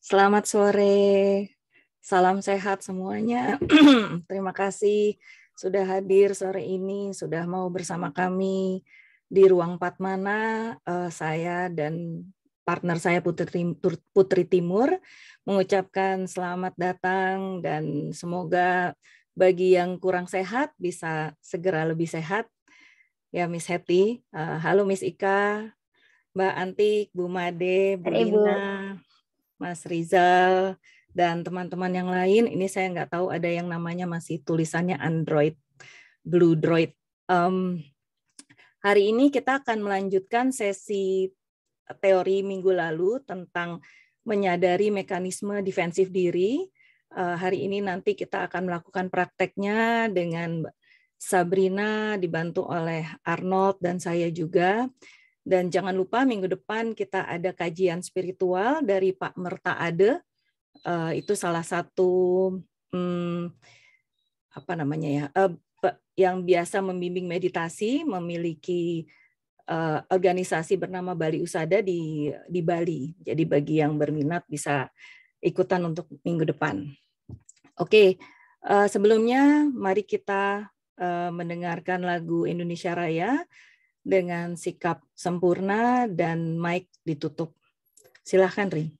Selamat sore, salam sehat semuanya. Terima kasih sudah hadir sore ini, sudah mau bersama kami di Ruang Padmana. Saya dan partner saya Putri Timur mengucapkan selamat datang dan semoga bagi yang kurang sehat bisa segera lebih sehat. Ya, Miss Hetty. Halo Miss Ika, Mbak Antik, Bu Made, Bu Lina, Mas Rizal, dan teman-teman yang lain. Ini saya nggak tahu ada yang namanya masih tulisannya Android, Blue Droid. Hari ini kita akan melanjutkan sesi teori minggu lalu tentang menyadari mekanisme defensif diri. Hari ini nanti kita akan melakukan prakteknya dengan Sabrina, dibantu oleh Arnold dan saya juga. Dan jangan lupa minggu depan kita ada kajian spiritual dari Pak Merta Ade. Itu salah satu yang biasa membimbing meditasi, memiliki organisasi bernama Bali Usada di Bali. Jadi bagi yang berminat bisa ikutan untuk minggu depan. Oke, sebelumnya mari kita mendengarkan lagu Indonesia Raya dengan sikap sempurna dan mic ditutup. Silahkan, Ri.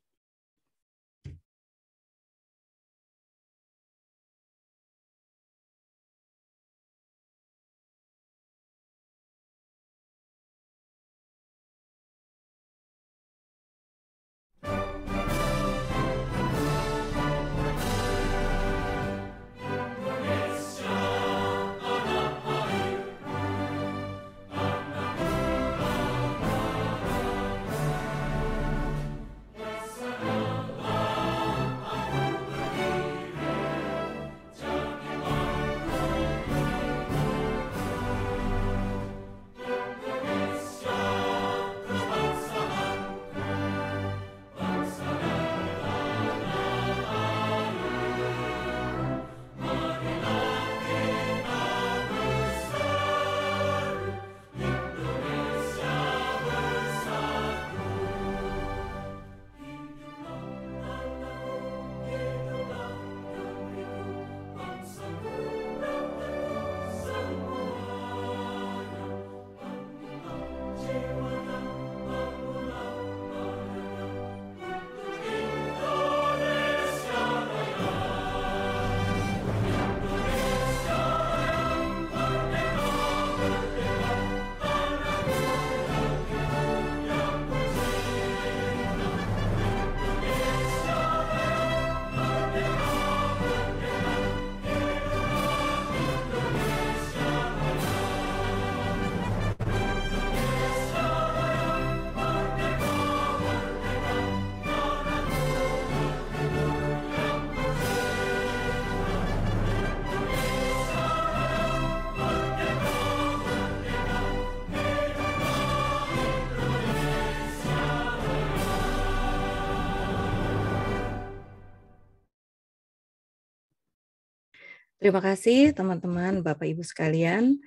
Terima kasih teman-teman, Bapak Ibu sekalian.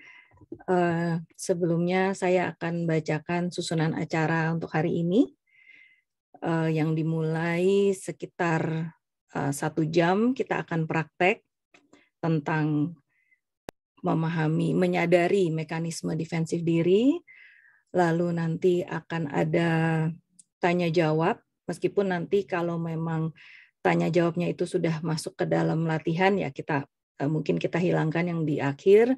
Sebelumnya saya akan bacakan susunan acara untuk hari ini yang dimulai sekitar 1 jam. Kita akan praktek tentang menyadari mekanisme defensif diri. Lalu nanti akan ada tanya jawab, meskipun nanti kalau memang tanya jawabnya itu sudah masuk ke dalam latihan ya mungkin kita hilangkan yang di akhir.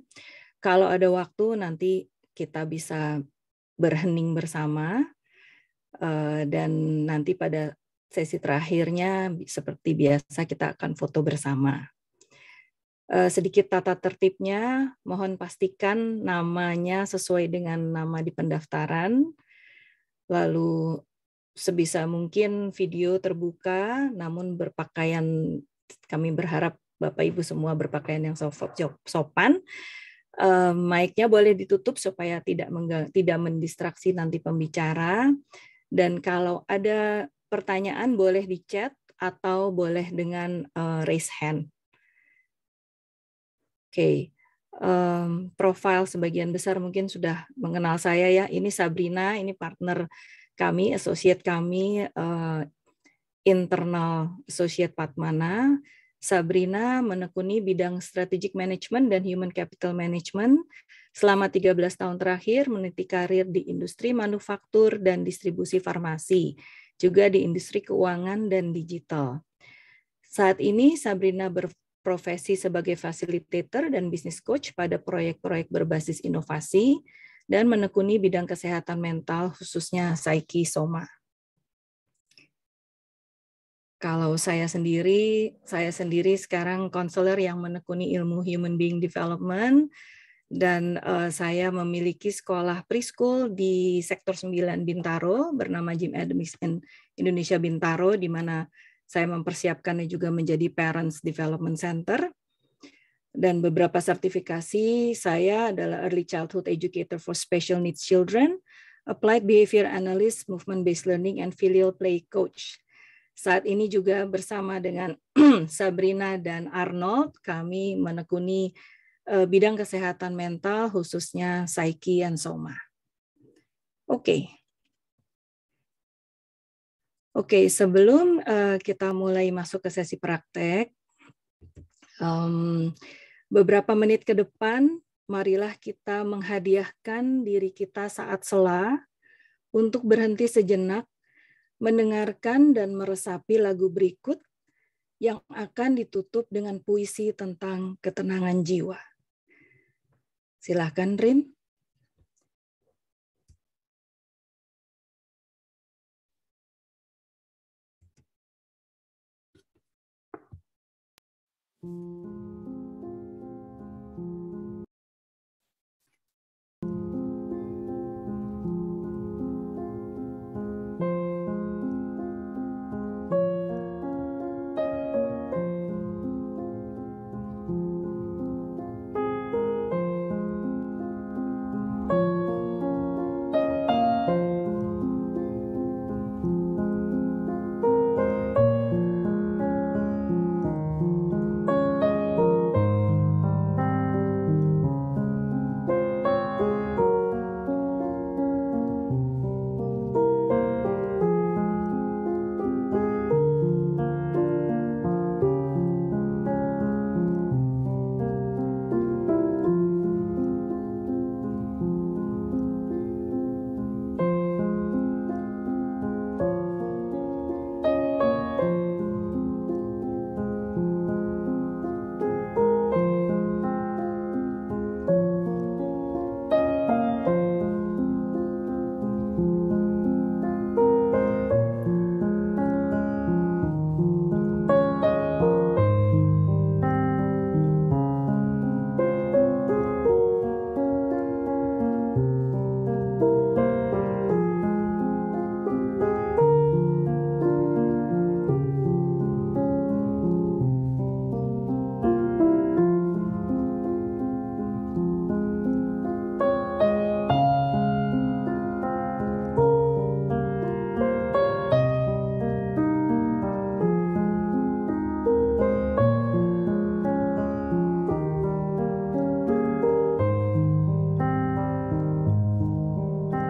Kalau ada waktu nanti kita bisa berhening bersama dan nanti pada sesi terakhirnya seperti biasa kita akan foto bersama. Sedikit tata tertibnya, mohon pastikan namanya sesuai dengan nama di pendaftaran. Lalu sebisa mungkin video terbuka, namun berpakaian, kami berharap Bapak Ibu semua berpakaian yang sopan. Mic-nya boleh ditutup supaya tidak mendistraksi nanti pembicara. Dan kalau ada pertanyaan boleh di chat atau boleh dengan raise hand. Oke. Profil sebagian besar mungkin sudah mengenal saya ya. Ini Sabrina, ini partner kami, associate kami. Internal Associate Patmana. Sabrina menekuni bidang Strategic Management dan Human Capital Management. Selama 13 tahun terakhir meniti karir di industri manufaktur dan distribusi farmasi, juga di industri keuangan dan digital. Saat ini Sabrina berprofesi sebagai facilitator dan business coach pada proyek-proyek berbasis inovasi dan menekuni bidang kesehatan mental khususnya Psyche Soma. Kalau saya sendiri sekarang konselor yang menekuni ilmu Human Being Development, dan saya memiliki sekolah preschool di Sektor 9 Bintaro bernama Jim Adams Indonesia Bintaro, di mana saya mempersiapkannya juga menjadi Parents Development Center. Dan beberapa sertifikasi saya adalah Early Childhood Educator for Special Needs Children, Applied Behavior Analyst, Movement-Based Learning, and Filial Play Coach. Saat ini juga bersama dengan Sabrina dan Arnold, kami menekuni bidang kesehatan mental, khususnya Psyche and Soma. Oke, sebelum kita mulai masuk ke sesi praktek, beberapa menit ke depan, marilah kita menghadiahkan diri kita saat sela untuk berhenti sejenak, mendengarkan dan meresapi lagu berikut yang akan ditutup dengan puisi tentang ketenangan jiwa. Silakan, Rin.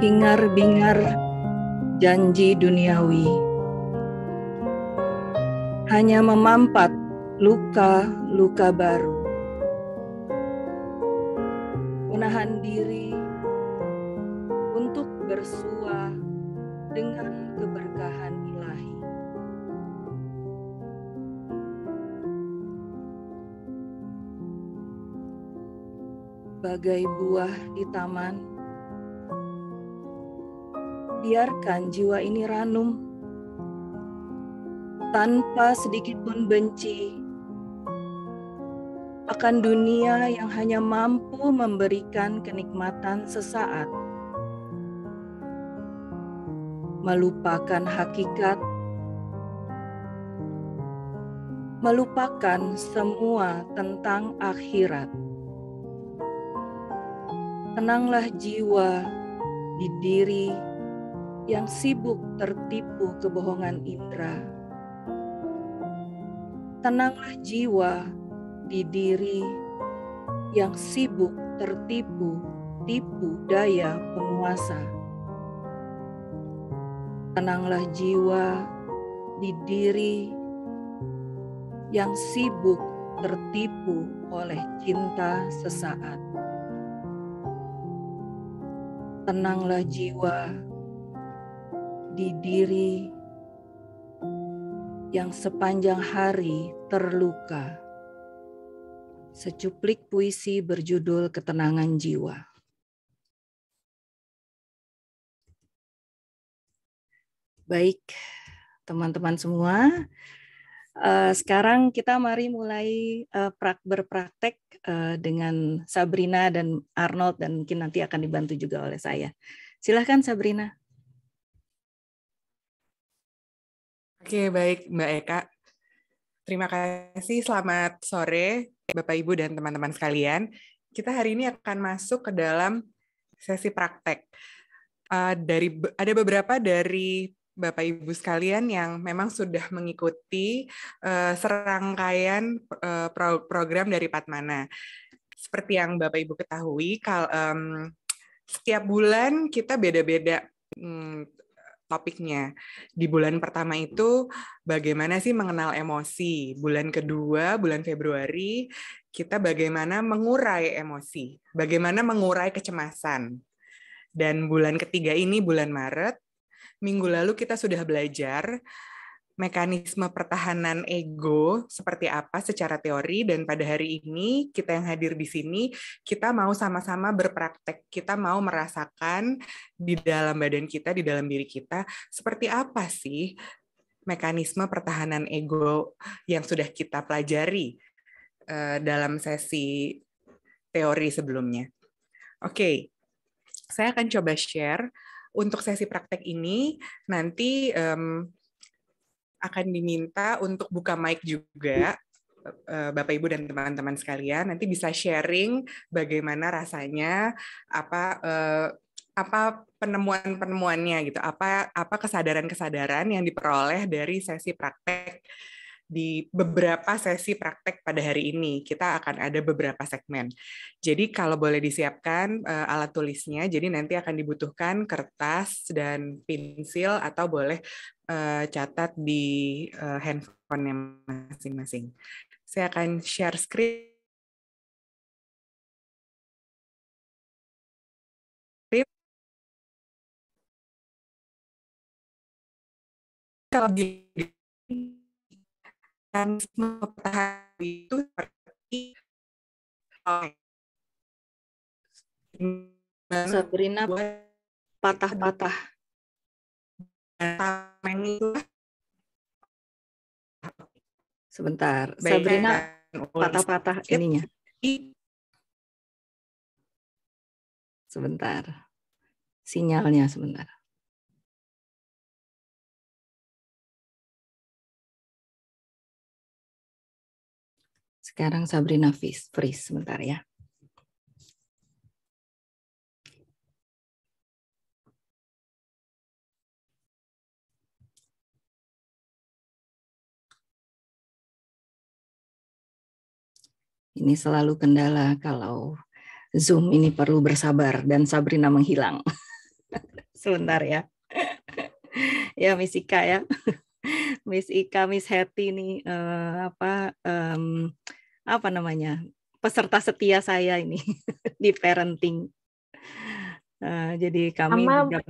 Hingar-bingar janji duniawi, hanya memampat luka-luka baru, menahan diri untuk bersua dengan keberkahan ilahi. Bagai buah di taman, biarkan jiwa ini ranum, tanpa sedikit pun benci akan dunia yang hanya mampu memberikan kenikmatan sesaat, melupakan hakikat, melupakan semua tentang akhirat. Tenanglah jiwa di diri yang sibuk tertipu kebohongan indera. Tenanglah jiwa di diri yang sibuk tertipu tipu daya penguasa. Tenanglah jiwa di diri yang sibuk tertipu oleh cinta sesaat. Tenanglah jiwa di diri yang sepanjang hari terluka. Secuplik puisi berjudul Ketenangan Jiwa. Baik, teman-teman semua. Sekarang kita mari mulai berpraktek dengan Sabrina dan Arnold, dan mungkin nanti akan dibantu juga oleh saya. Silahkan Sabrina. Oke, baik Mbak Eka. Terima kasih, selamat sore Bapak Ibu dan teman-teman sekalian. Kita hari ini akan masuk ke dalam sesi praktek. Ada beberapa dari Bapak Ibu sekalian yang memang sudah mengikuti serangkaian program dari Patmana. Seperti yang Bapak Ibu ketahui, setiap bulan kita beda-beda topiknya. Di bulan pertama itu bagaimana sih mengenal emosi. Bulan kedua, bulan Februari, kita bagaimana mengurai emosi, bagaimana mengurai kecemasan. Dan bulan ketiga ini, bulan Maret, minggu lalu kita sudah belajar mekanisme pertahanan ego seperti apa secara teori, dan pada hari ini kita yang hadir di sini, kita mau sama-sama berpraktek, kita mau merasakan di dalam badan kita, di dalam diri kita, seperti apa sih mekanisme pertahanan ego yang sudah kita pelajari dalam sesi teori sebelumnya. Oke, saya akan coba share. Untuk sesi praktek ini, nanti akan diminta untuk buka mic juga, Bapak Ibu dan teman-teman sekalian. Nanti bisa sharing bagaimana rasanya, apa penemuan-penemuannya gitu, apa kesadaran-kesadaran yang diperoleh dari sesi praktek. Di beberapa sesi praktek pada hari ini, kita akan ada beberapa segmen. Jadi kalau boleh disiapkan alat tulisnya, jadi nanti akan dibutuhkan kertas dan pensil, atau boleh catat di handphone-nya masing-masing. Saya akan share screen. Kalau mekanisme pertahanan itu seperti Sabrina patah-patah. Sebentar, Sabrina patah-patah ininya. Sebentar, sinyalnya sebentar. Sekarang Sabrina freeze sebentar ya. Ini selalu kendala kalau Zoom ini perlu bersabar dan Sabrina menghilang. Sebentar ya. Ya Miss Ika ya. Miss Ika, Miss Hetty nih apa namanya? Peserta setia saya ini di parenting. Jadi kami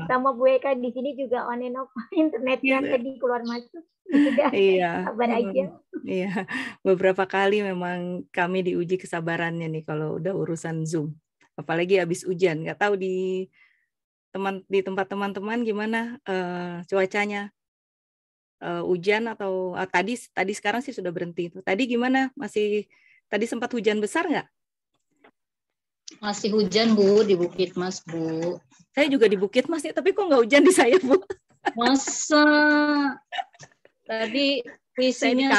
sama Bu Eka di sini juga on and off internetnya tadi keluar masuk. Sudah iya. Sabar aja. Iya, beberapa kali memang kami diuji kesabarannya nih kalau udah urusan Zoom. Apalagi habis hujan, nggak tahu di tempat teman-teman gimana cuacanya, hujan atau tadi sekarang sih sudah berhenti. Tadi gimana? Tadi sempat hujan besar nggak? Masih hujan Bu di Bukit Mas Bu. Saya juga di Bukit Mas, tapi kok nggak hujan di saya Bu? Masa tadi puisinya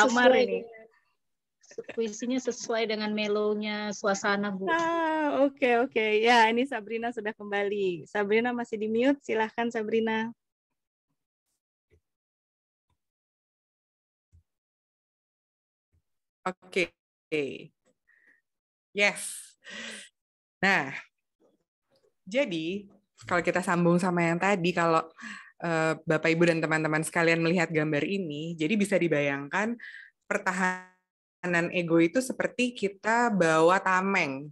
sesuai dengan melonya suasana Bu. Oke. Ya, ini Sabrina sudah kembali. Sabrina masih di mute, silahkan Sabrina. Oke. Yes. Nah, jadi kalau kita sambung sama yang tadi, kalau Bapak, Ibu, dan teman-teman sekalian melihat gambar ini, jadi bisa dibayangkan pertahanan ego itu seperti kita bawa tameng.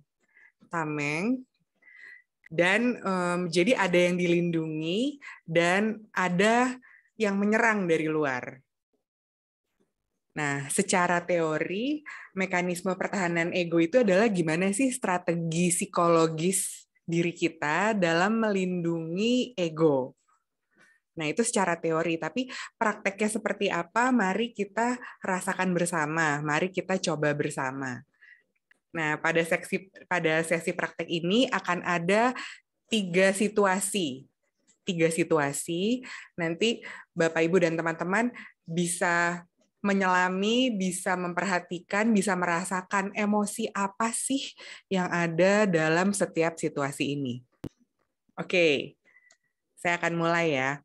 Dan jadi ada yang dilindungi dan ada yang menyerang dari luar. Nah, secara teori, mekanisme pertahanan ego itu adalah gimana sih strategi psikologis diri kita dalam melindungi ego. Nah, itu secara teori, tapi prakteknya seperti apa? Mari kita rasakan bersama, mari kita coba bersama. Nah, pada sesi praktek ini akan ada 3 situasi. Nanti Bapak, Ibu, dan teman-teman bisa menyelami, bisa memperhatikan, bisa merasakan emosi apa sih yang ada dalam setiap situasi ini. Oke, saya akan mulai ya.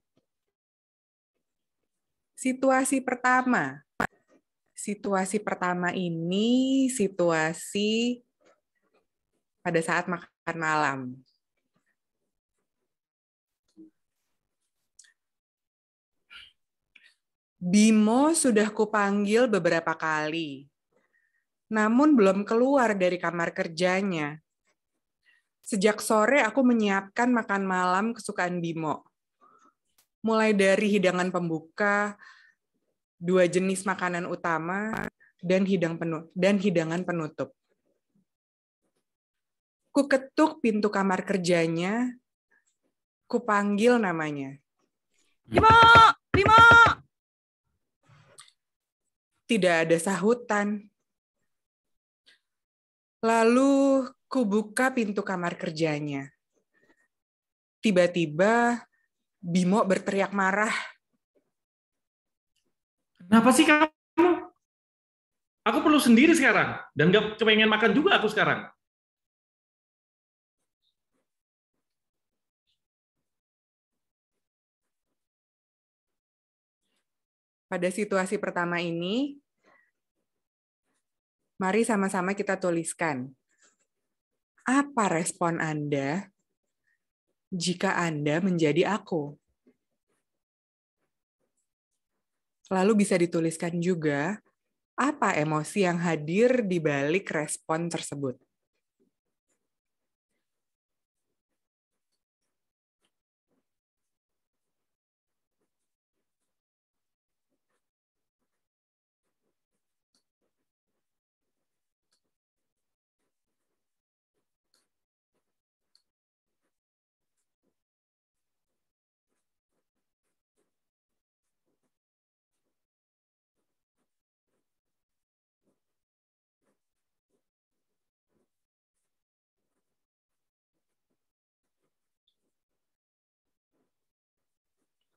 Situasi pertama ini situasi pada saat makan malam. Bimo sudah kupanggil beberapa kali, namun belum keluar dari kamar kerjanya. Sejak sore aku menyiapkan makan malam kesukaan Bimo. Mulai dari hidangan pembuka, 2 jenis makanan utama, dan hidangan penutup. Kuketuk pintu kamar kerjanya, kupanggil namanya. Bimo! Bimo! Tidak ada sahutan. Lalu kubuka pintu kamar kerjanya. Tiba-tiba Bimo berteriak marah. Kenapa sih kamu? Aku perlu sendiri sekarang. Dan gak kepengen makan juga aku sekarang. Pada situasi pertama ini, mari sama-sama kita tuliskan. Apa respon Anda jika Anda menjadi aku? Lalu bisa dituliskan juga, apa emosi yang hadir di balik respon tersebut?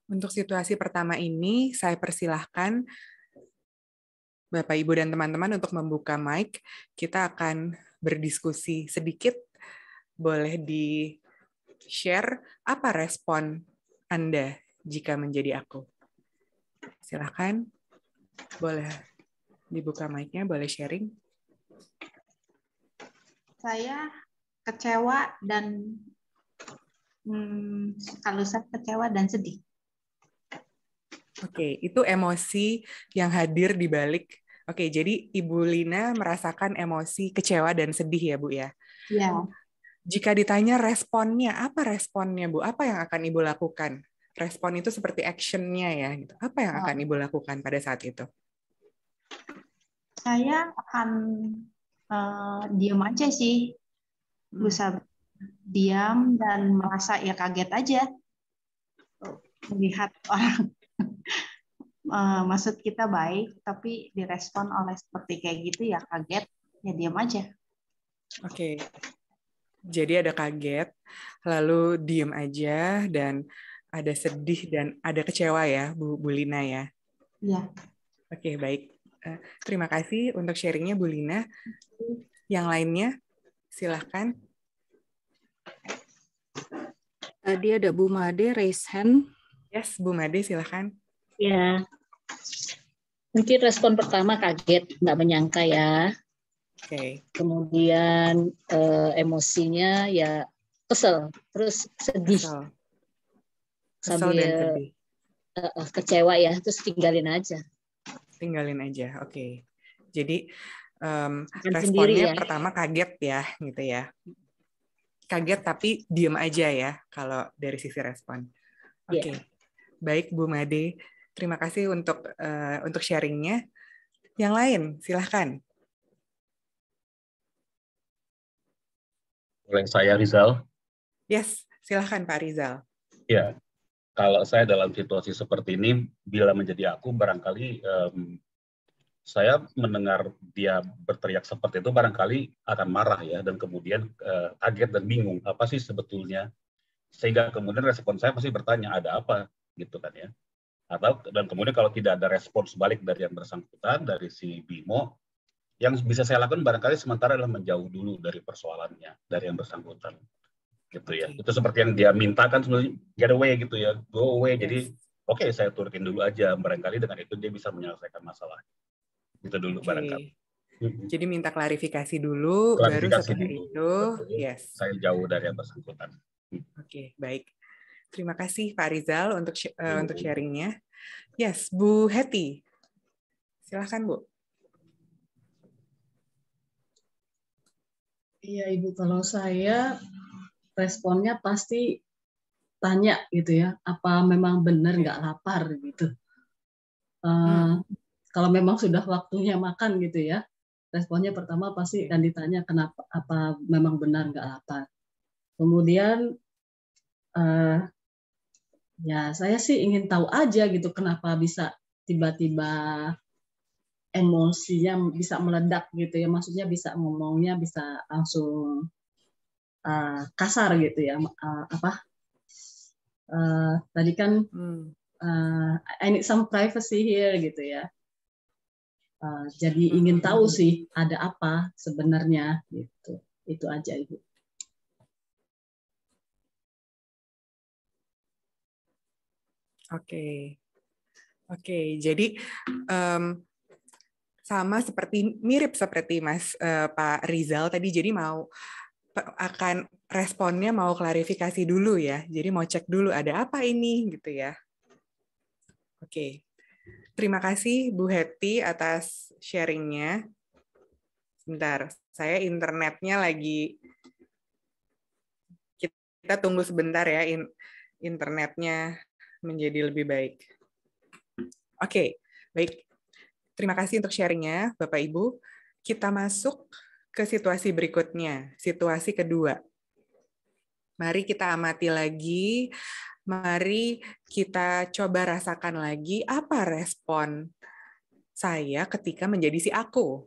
Untuk situasi pertama ini, saya persilahkan Bapak, Ibu, dan teman-teman untuk membuka mic. Kita akan berdiskusi sedikit. Boleh di-share apa respon Anda jika menjadi aku. Silakan. Boleh dibuka mic-nya, boleh sharing. Saya kecewa dan kalau saya kecewa dan sedih. Oke, itu emosi yang hadir di balik. Oke, jadi Ibu Lina merasakan emosi kecewa dan sedih ya, Bu ya? Ya. Jika ditanya responnya, apa responnya, Bu? Apa yang akan Ibu lakukan? Respon itu seperti action-nya ya. Gitu. Apa yang akan Ibu lakukan pada saat itu? Saya akan diam aja sih. Berusaha diam dan merasa ya kaget aja. Melihat orang maksud kita baik, tapi direspon oleh seperti kayak gitu ya kaget, ya diam aja. Oke. Jadi ada kaget, lalu diam aja, dan ada sedih dan ada kecewa ya, Bu Lina ya? Iya. Oke, baik. Terima kasih untuk sharingnya, Bu Lina. Yang lainnya, silahkan. Tadi ada Bu Made, raise hand. Yes, Bu Made, silahkan. Ya, mungkin respon pertama kaget, nggak menyangka ya. Oke. Kemudian emosinya ya kesel, terus sedih. Kesel dan sedih. kecewa ya, terus tinggalin aja. Tinggalin aja, oke. Jadi Sendiri responnya ya. pertama kaget ya, gitu ya. Kaget tapi diem aja ya, kalau dari sisi respon. Oke, baik Bu Made, terima kasih untuk sharingnya. Yang lain, silahkan. Oleh saya Rizal. Yes, silahkan Pak Rizal. Ya, kalau saya dalam situasi seperti ini, bila menjadi aku, barangkali saya mendengar dia berteriak seperti itu, barangkali akan marah ya, dan kemudian kaget dan bingung, apa sih sebetulnya? Sehingga kemudian respon saya masih bertanya, ada apa? Gitu kan ya. Dan kemudian kalau tidak ada respon sebalik dari yang bersangkutan, dari si Bimo, yang bisa saya lakukan barangkali sementara adalah menjauh dulu dari persoalannya, dari yang bersangkutan. Gitu ya. Itu seperti yang dia mintakan sebenarnya, get away gitu ya, go away. Jadi oke, saya turutin dulu aja, barangkali dengan itu dia bisa menyelesaikan masalah. Itu dulu barangkali. Jadi minta klarifikasi dulu, baru setelah itu, yes. Saya jauh dari yang bersangkutan. Oke, baik. Terima kasih Pak Rizal untuk sharingnya. Yes, Bu Hetty. Silahkan Bu. Iya Ibu, kalau saya responnya pasti tanya gitu ya, apa memang benar nggak lapar gitu. Kalau memang sudah waktunya makan gitu ya, responnya pertama pasti akan ditanya kenapa, apa memang benar nggak lapar. Kemudian ya saya sih ingin tahu aja gitu kenapa bisa tiba-tiba emosinya bisa meledak gitu ya, maksudnya bisa ngomongnya bisa langsung kasar gitu ya, tadi kan I need some privacy here gitu ya, jadi ingin tahu sih ada apa sebenarnya gitu. Itu aja Ibu. Oke, jadi mirip seperti Pak Rizal tadi, jadi akan responnya mau klarifikasi dulu ya, jadi mau cek dulu ada apa ini gitu ya. Oke, terima kasih Bu Hetty atas sharingnya. Sebentar, saya internetnya lagi, kita tunggu sebentar ya, internetnya menjadi lebih baik. Oke, baik. Terima kasih untuk sharingnya, Bapak Ibu. Kita masuk ke situasi berikutnya, situasi kedua. Mari kita amati lagi, mari kita coba rasakan lagi apa respon saya ketika menjadi si aku.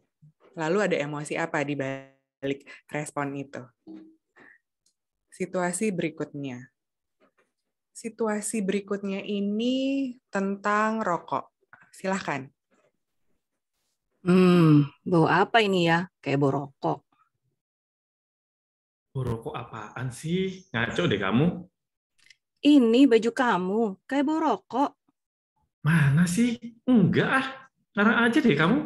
Lalu ada emosi apa di balik respon itu. Situasi berikutnya. Situasi berikutnya ini tentang rokok. Silahkan. Bau apa ini ya? Kayak bau rokok. Bau rokok apaan sih? Ngaco deh kamu. Ini baju kamu, kayak bau rokok. Mana sih? Enggak ah. Ngarang aja deh kamu.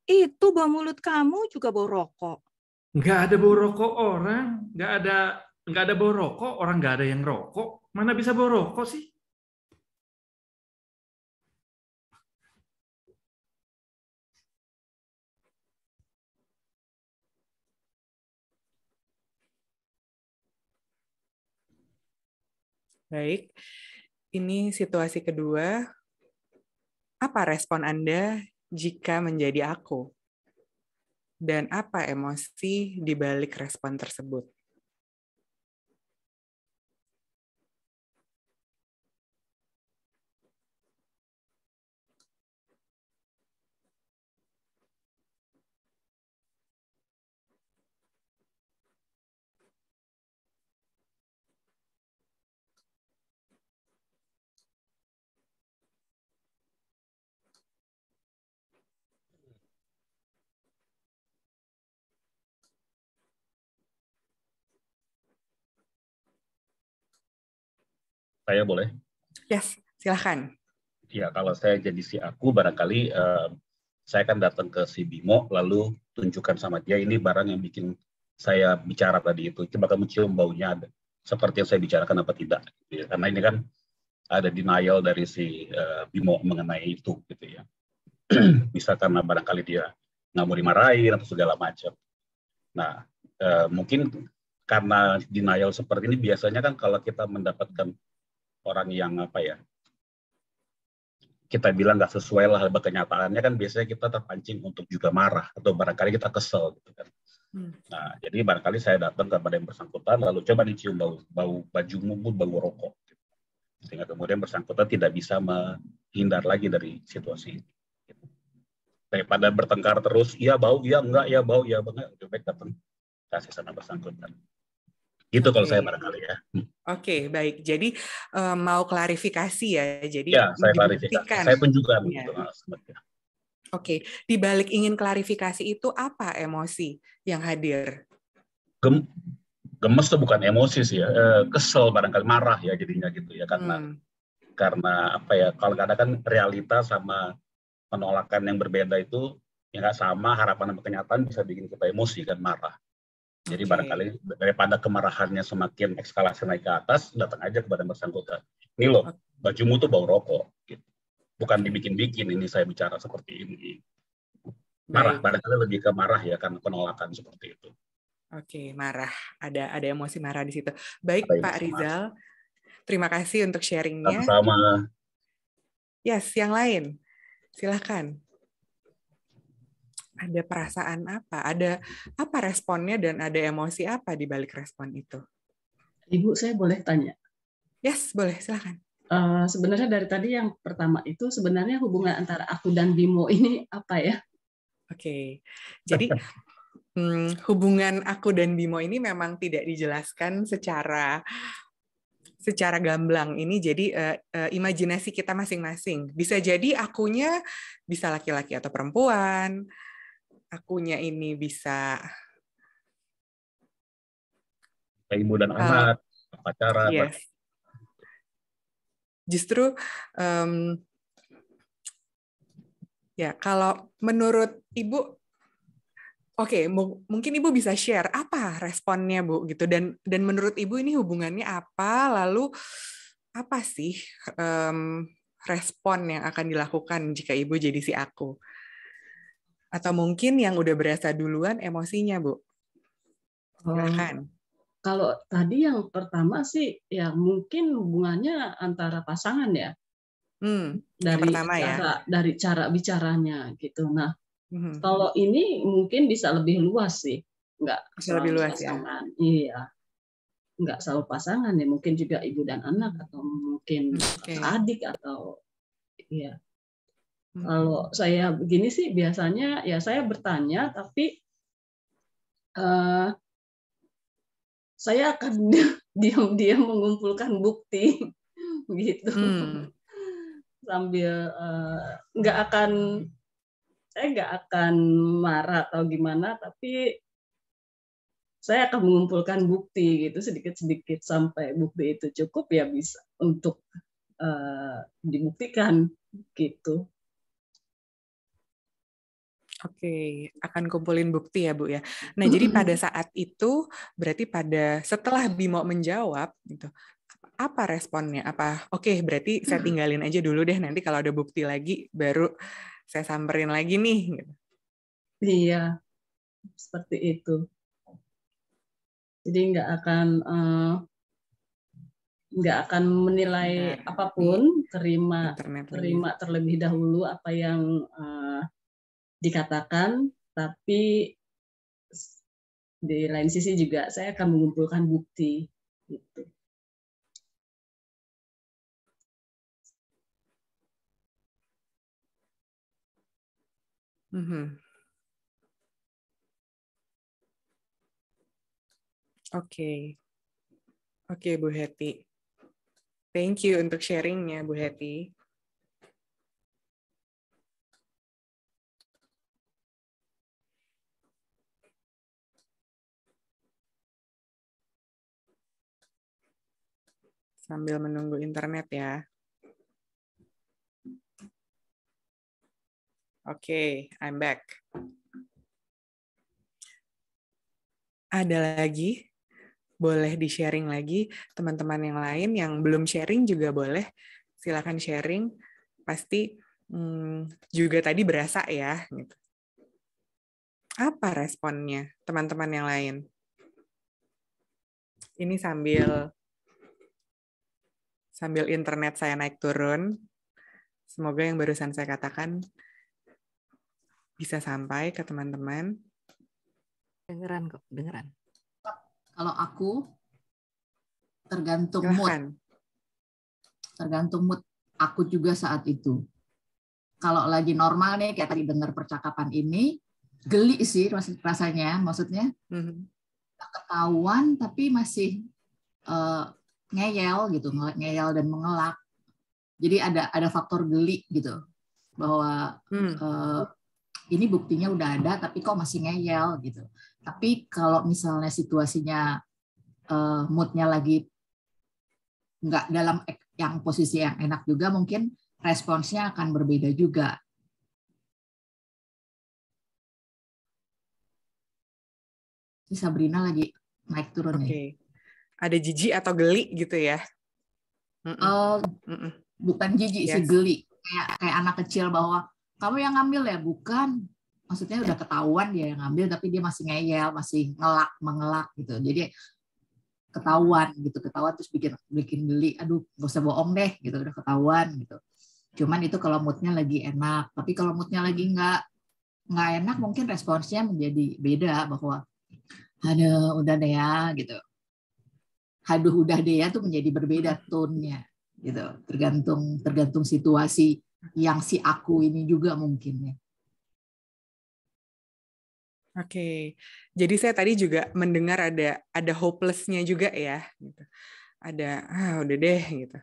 Itu bau mulut kamu juga bau rokok. Nggak ada bau rokok orang. Nggak ada bau rokok, orang nggak ada yang rokok. Mana bisa bau rokok sih? Baik, ini situasi kedua. Apa respon Anda jika menjadi aku? Dan apa emosi di balik respon tersebut? Saya boleh? Yes, silahkan. Ya, kalau saya jadi si aku, barangkali saya akan datang ke si Bimo, lalu tunjukkan sama dia, ini barang yang bikin saya bicara tadi itu. Coba kamu cium baunya, seperti yang saya bicarakan apa tidak. Karena ini kan ada denial dari si Bimo mengenai itu gitu ya. Bisa karena barangkali dia nggak mau dimarahin atau segala macam. Nah, mungkin karena denial seperti ini biasanya kan kalau kita mendapatkan orang yang apa ya, kita bilang nggak sesuai lah kenyataannya, kan biasanya kita terpancing untuk juga marah atau barangkali kita kesel gitu kan. Nah, jadi barangkali saya datang kepada yang bersangkutan lalu coba dicium bau bajumu, bau rokok. Sehingga kemudian bersangkutan tidak bisa menghindar lagi dari situasi ini. Daripada bertengkar terus, iya bau, iya enggak, iya bau, iya enggak, lebih baik datang kasih sama bersangkutan. Gitu kalau saya barangkali ya. Oke, baik. Jadi mau klarifikasi ya. Jadi ya, saya klarifikasi. Saya tunjukkan ya. gitu. Oke, di balik ingin klarifikasi itu apa emosi yang hadir? Gemes tuh bukan emosi sih ya, kesel barangkali, marah ya jadinya gitu ya, karena apa ya, kalau kadang kan realita sama penolakan yang berbeda itu yang nggak sama, harapan sama kenyataan bisa bikin kita emosi kan, marah. Jadi barangkali daripada kemarahannya semakin eskalasi naik ke atas, datang aja kepada bersangkutan. Ini loh, bajumu tuh bau rokok. Gitu. Bukan dibikin-bikin, ini saya bicara seperti ini. Marah, barangkali lebih ke marah ya, karena penolakan seperti itu. Oke, marah. Ada emosi marah di situ. Baik, Pak Rizal. Terima kasih untuk sharingnya. Sama-sama. Yes, yang lain. Silahkan. Ada perasaan apa? Ada apa responnya dan ada emosi apa di balik respon itu? Ibu, saya boleh tanya? Yes, boleh. Silahkan. Sebenarnya dari tadi yang pertama itu sebenarnya hubungan antara aku dan Bimo ini apa ya? Oke. Jadi hubungan aku dan Bimo ini memang tidak dijelaskan secara gamblang. Ini jadi imajinasi kita masing-masing. Bisa jadi akunya bisa laki-laki atau perempuan. Akunya ini bisa ibu dan anak, pacaran. Yes. Justru ya kalau menurut Ibu, oke, mungkin Ibu bisa share apa responnya, Bu, gitu, dan menurut Ibu ini hubungannya apa, lalu apa sih respon yang akan dilakukan jika Ibu jadi si aku? Atau mungkin yang udah berasa duluan emosinya, Bu? Silakan. Kalau tadi yang pertama sih ya mungkin hubungannya antara pasangan ya. Dari cara bicaranya gitu. Nah, kalau ini mungkin bisa lebih luas sih, nggak selalu pasangan. Ya? Iya, nggak selalu pasangan ya, mungkin juga ibu dan anak atau mungkin adik atau ya. Kalau saya begini sih biasanya ya saya bertanya, tapi saya akan diam-diam mengumpulkan bukti gitu. Sambil saya nggak akan marah atau gimana, tapi saya akan mengumpulkan bukti gitu sedikit-sedikit sampai bukti itu cukup ya bisa untuk dibuktikan gitu. Oke, akan kumpulin bukti ya, Bu ya. Nah, jadi pada saat itu berarti setelah Bimo menjawab gitu, apa responnya? Apa oke, berarti saya tinggalin aja dulu deh, nanti kalau ada bukti lagi baru saya samperin lagi nih gitu. Iya. Seperti itu. Jadi nggak akan menilai apapun, terima terlebih dahulu apa yang dikatakan, tapi di lain sisi juga saya akan mengumpulkan bukti gitu. Oke, Bu Heti. Thank you untuk sharingnya, Bu Heti. Sambil menunggu internet ya. Oke, I'm back. Ada lagi? boleh di-sharing lagi. Teman-teman yang lain yang belum sharing juga boleh. Silakan sharing. Pasti juga tadi berasa ya. Gitu. Apa responnya teman-teman yang lain? Ini sambil internet saya naik turun. Semoga yang barusan saya katakan bisa sampai ke teman-teman. Dengeran kok, dengeran. Kalau aku tergantung Silahkan. mood. Tergantung mood aku juga saat itu. Kalau lagi normal nih, kayak tadi dengar percakapan ini, geli sih rasanya, maksudnya ketahuan tapi masih ngeyel gitu, ngeyel dan mengelak. Jadi ada faktor geli gitu, bahwa ini buktinya udah ada, tapi kok masih ngeyel gitu. Tapi kalau misalnya situasinya moodnya lagi nggak dalam yang posisi yang enak juga, mungkin responsnya akan berbeda juga. Ini Sabrina lagi naik turun nih. Ada jijik atau geli gitu ya? Bukan jijik sih, geli. Kayak anak kecil bahwa kamu yang ngambil ya, bukan. Maksudnya udah ketahuan dia yang ngambil, tapi dia masih ngeyel, masih mengelak gitu. Jadi ketahuan terus bikin geli. Aduh, nggak usah bohong deh gitu, udah ketahuan gitu. Cuman itu kalau moodnya lagi enak. Tapi kalau moodnya lagi nggak enak, mungkin responsnya menjadi beda, bahwa aduh udah deh ya gitu. Aduh udah deh ya tuh menjadi berbeda tone-nya gitu. Tergantung situasi yang si aku ini juga mungkin ya. Oke. Jadi saya tadi juga mendengar ada hopeless-nya juga ya gitu. Ada udah deh gitu.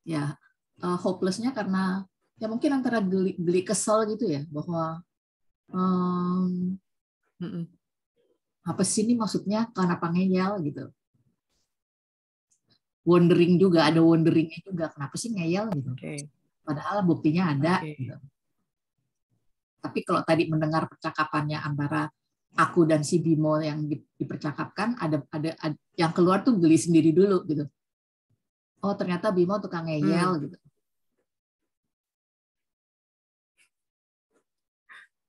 Ya, hopeless-nya karena ya mungkin antara geli kesel gitu ya, bahwa apa sih ini maksudnya, kenapa ngeyel gitu. Wondering juga, ada wonderingnya juga, kenapa sih ngeyel gitu. Padahal buktinya ada gitu. Tapi kalau tadi mendengar percakapannya antara aku dan si Bimo yang dipercakapkan, ada yang keluar tuh geli sendiri dulu gitu. Oh ternyata Bimo tukang ngeyel gitu.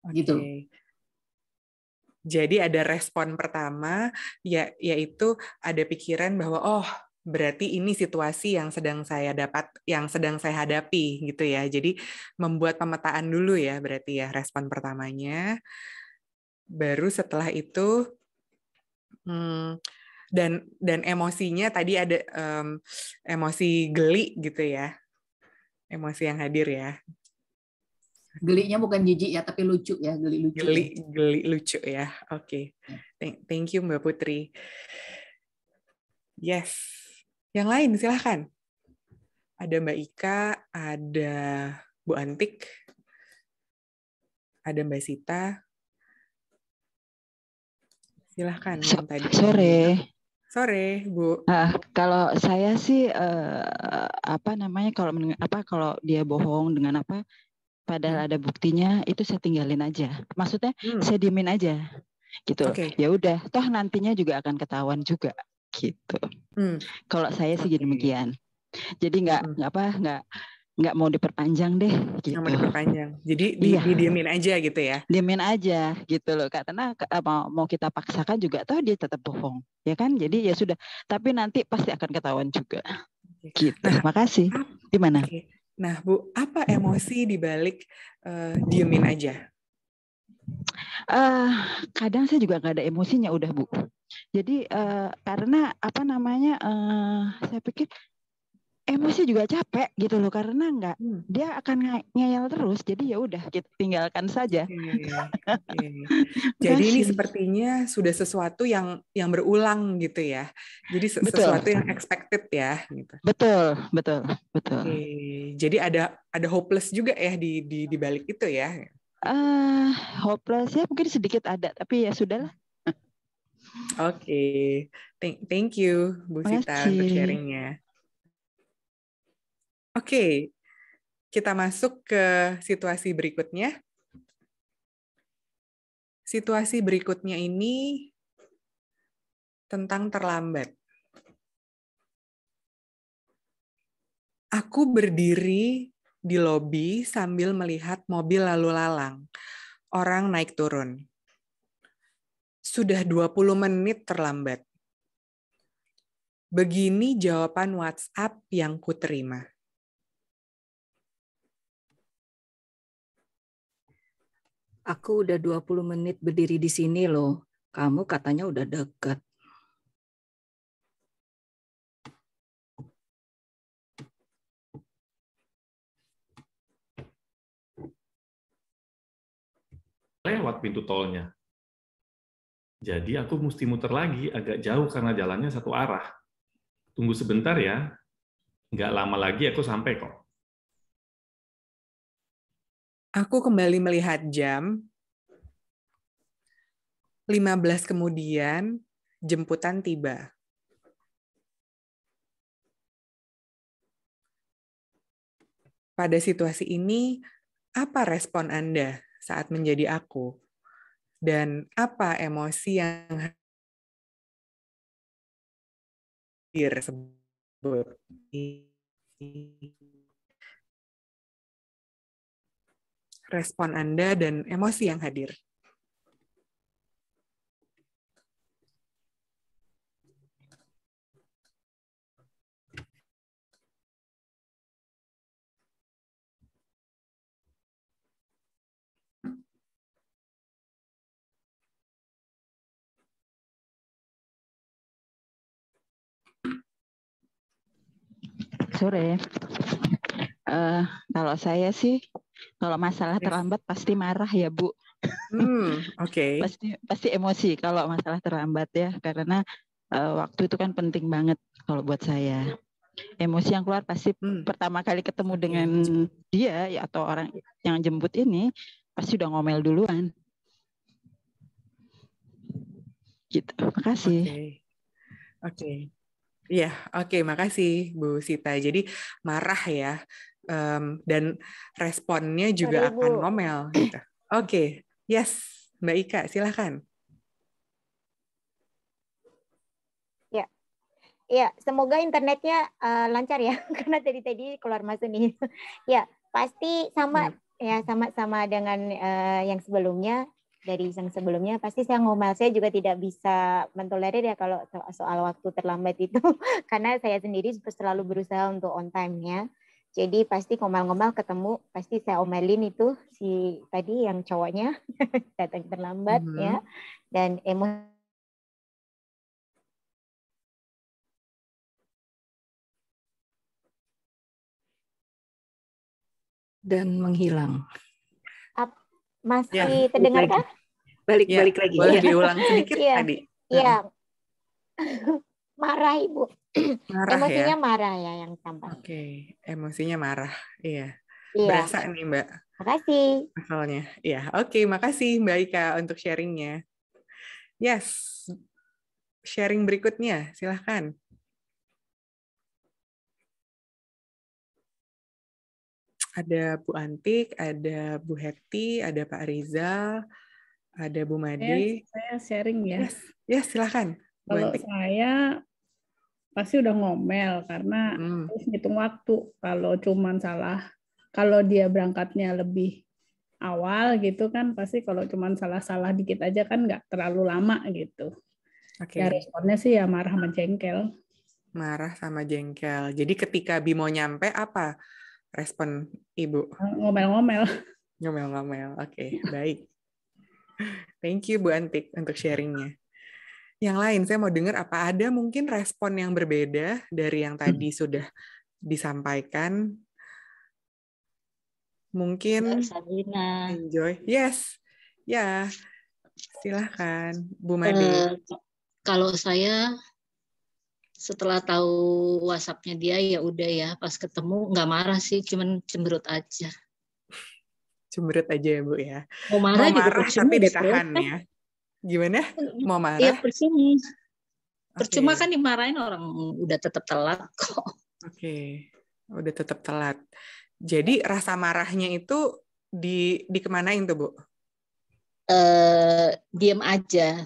Gitu. Jadi ada respon pertama, yaitu ada pikiran bahwa oh berarti ini situasi yang sedang saya hadapi gitu ya. Jadi membuat pemetaan dulu ya berarti ya respon pertamanya. Baru setelah itu dan emosinya tadi ada emosi geli gitu ya. Emosi yang hadir ya. Gelinya bukan jijik ya, tapi lucu ya, geli lucu. Geli lucu ya. Oke. Thank you Mbak Putri. Yes. Yang lain silahkan. Ada Mbak Ika, ada Bu Antik, ada Mbak Sita. Silahkan yang tadi. Sore, Bu. Kalau saya sih kalau dia bohong dengan apa, padahal ada buktinya, itu saya tinggalin aja. Maksudnya saya diemin aja, gitu. Ya udah, toh nantinya juga akan ketahuan juga, gitu. Kalau saya sih demikian. Jadi nggak mau diperpanjang deh, gitu. Nggak mau diperpanjang. Jadi didiemin aja gitu ya. Diemin aja, gitu loh. Karena mau kita paksakan juga, toh dia tetap bohong, ya kan? Jadi ya sudah. Tapi nanti pasti akan ketahuan juga. Gitu. Makasih. Gimana? Nah, Bu, apa emosi di balik diemin aja? Kadang saya juga nggak ada emosinya udah, Bu. Jadi karena saya pikir emosi juga capek gitu loh, karena dia akan ngeyel terus. Jadi ya udah kita tinggalkan saja. Jadi ini sepertinya sudah sesuatu yang berulang gitu ya. Jadi sesuatu yang expected ya gitu. Betul. Jadi ada hopeless juga ya di balik itu ya. Hopeless ya mungkin sedikit ada, tapi ya sudahlah. Oke. Thank you Bu Sita untuk sharingnya. Oke, kita masuk ke situasi berikutnya. Situasi berikutnya ini tentang terlambat. Aku berdiri di lobi sambil melihat mobil lalu lalang. Orang naik turun. Sudah 20 menit terlambat. Begini jawaban WhatsApp yang kuterima. Aku udah 20 menit berdiri di sini loh. Kamu katanya udah deket. Lewat pintu tolnya. Jadi aku mesti muter lagi agak jauh karena jalannya satu arah. Tunggu sebentar ya. Nggak lama lagi aku sampai kok. Aku kembali melihat jam. 15 kemudian, jemputan tiba. Pada situasi ini, apa respon Anda saat menjadi aku? Dan apa emosi yang hadir sebut? Respon Anda dan emosi yang hadir. Sore. Kalau saya sih, kalau masalah terlambat pasti marah ya Bu. Oke. Pasti emosi kalau masalah terlambat ya, karena waktu itu kan penting banget kalau buat saya. Emosi yang keluar pasti pertama kali ketemu dengan dia ya, atau orang yang jemput ini pasti udah ngomel duluan. Gitu. Makasih. Oke. Iya, oke, makasih Bu Sita. Jadi marah ya, dan responnya juga akan ngomel gitu. Oke, yes, Mbak Ika, silakan. Ya, semoga internetnya lancar ya, karena tadi keluar masuk nih. Ya, pasti sama ya, sama dengan yang sebelumnya. Dari yang sebelumnya pasti saya ngomel, saya juga tidak bisa mentolerir ya kalau soal waktu terlambat itu karena saya sendiri selalu berusaha untuk on time-nya. Jadi pasti ngomel-ngomel ketemu pasti saya omelin itu si tadi yang cowoknya datang terlambat ya, dan emosi dan menghilang. Masih terdengar kah? Balik lagi. Boleh diulang sedikit tadi. Iya. Marah Ibu. Marah emosinya ya? marah ya yang tampak. Oke, emosinya marah. Iya. Iya. Berasa nih Mbak. Makasih. Asalnya. Iya, oke, makasih Mbak Ika untuk sharingnya. Yes. Sharing berikutnya, silahkan. Ada Bu Antik, ada Bu Hekti, ada Pak Rizal, ada Bu Made. Saya sharing ya. Yes, silahkan. Kalau saya pasti udah ngomel karena harus ngitung waktu. Kalau cuman salah, kalau dia berangkatnya lebih awal gitu kan, pasti kalau cuman salah-salah dikit aja kan nggak terlalu lama gitu. Ya responnya sih ya marah sama jengkel. Marah sama jengkel. Jadi ketika Bimo nyampe apa respon Ibu? Ngomel-ngomel. Ngomel-ngomel. Oke, baik. Thank you Bu Antik untuk sharingnya. Yang lain saya mau dengar apa ada mungkin respon yang berbeda dari yang tadi sudah disampaikan. Mungkin Sabrina. Enjoy. Yes. Ya. Silahkan Bu Made. Kalau saya setelah tahu WhatsApp-nya dia ya udah ya, pas ketemu nggak marah sih, cuman cemberut aja. Cemberut aja ya Bu ya. Mau marah tapi ditahan ya. Gimana? Mau marah? Iya percuma. Percuma kan dimarahin orang udah tetap telat kok. Oke. Udah tetap telat. Jadi rasa marahnya itu dikemanain tuh Bu? Diam aja.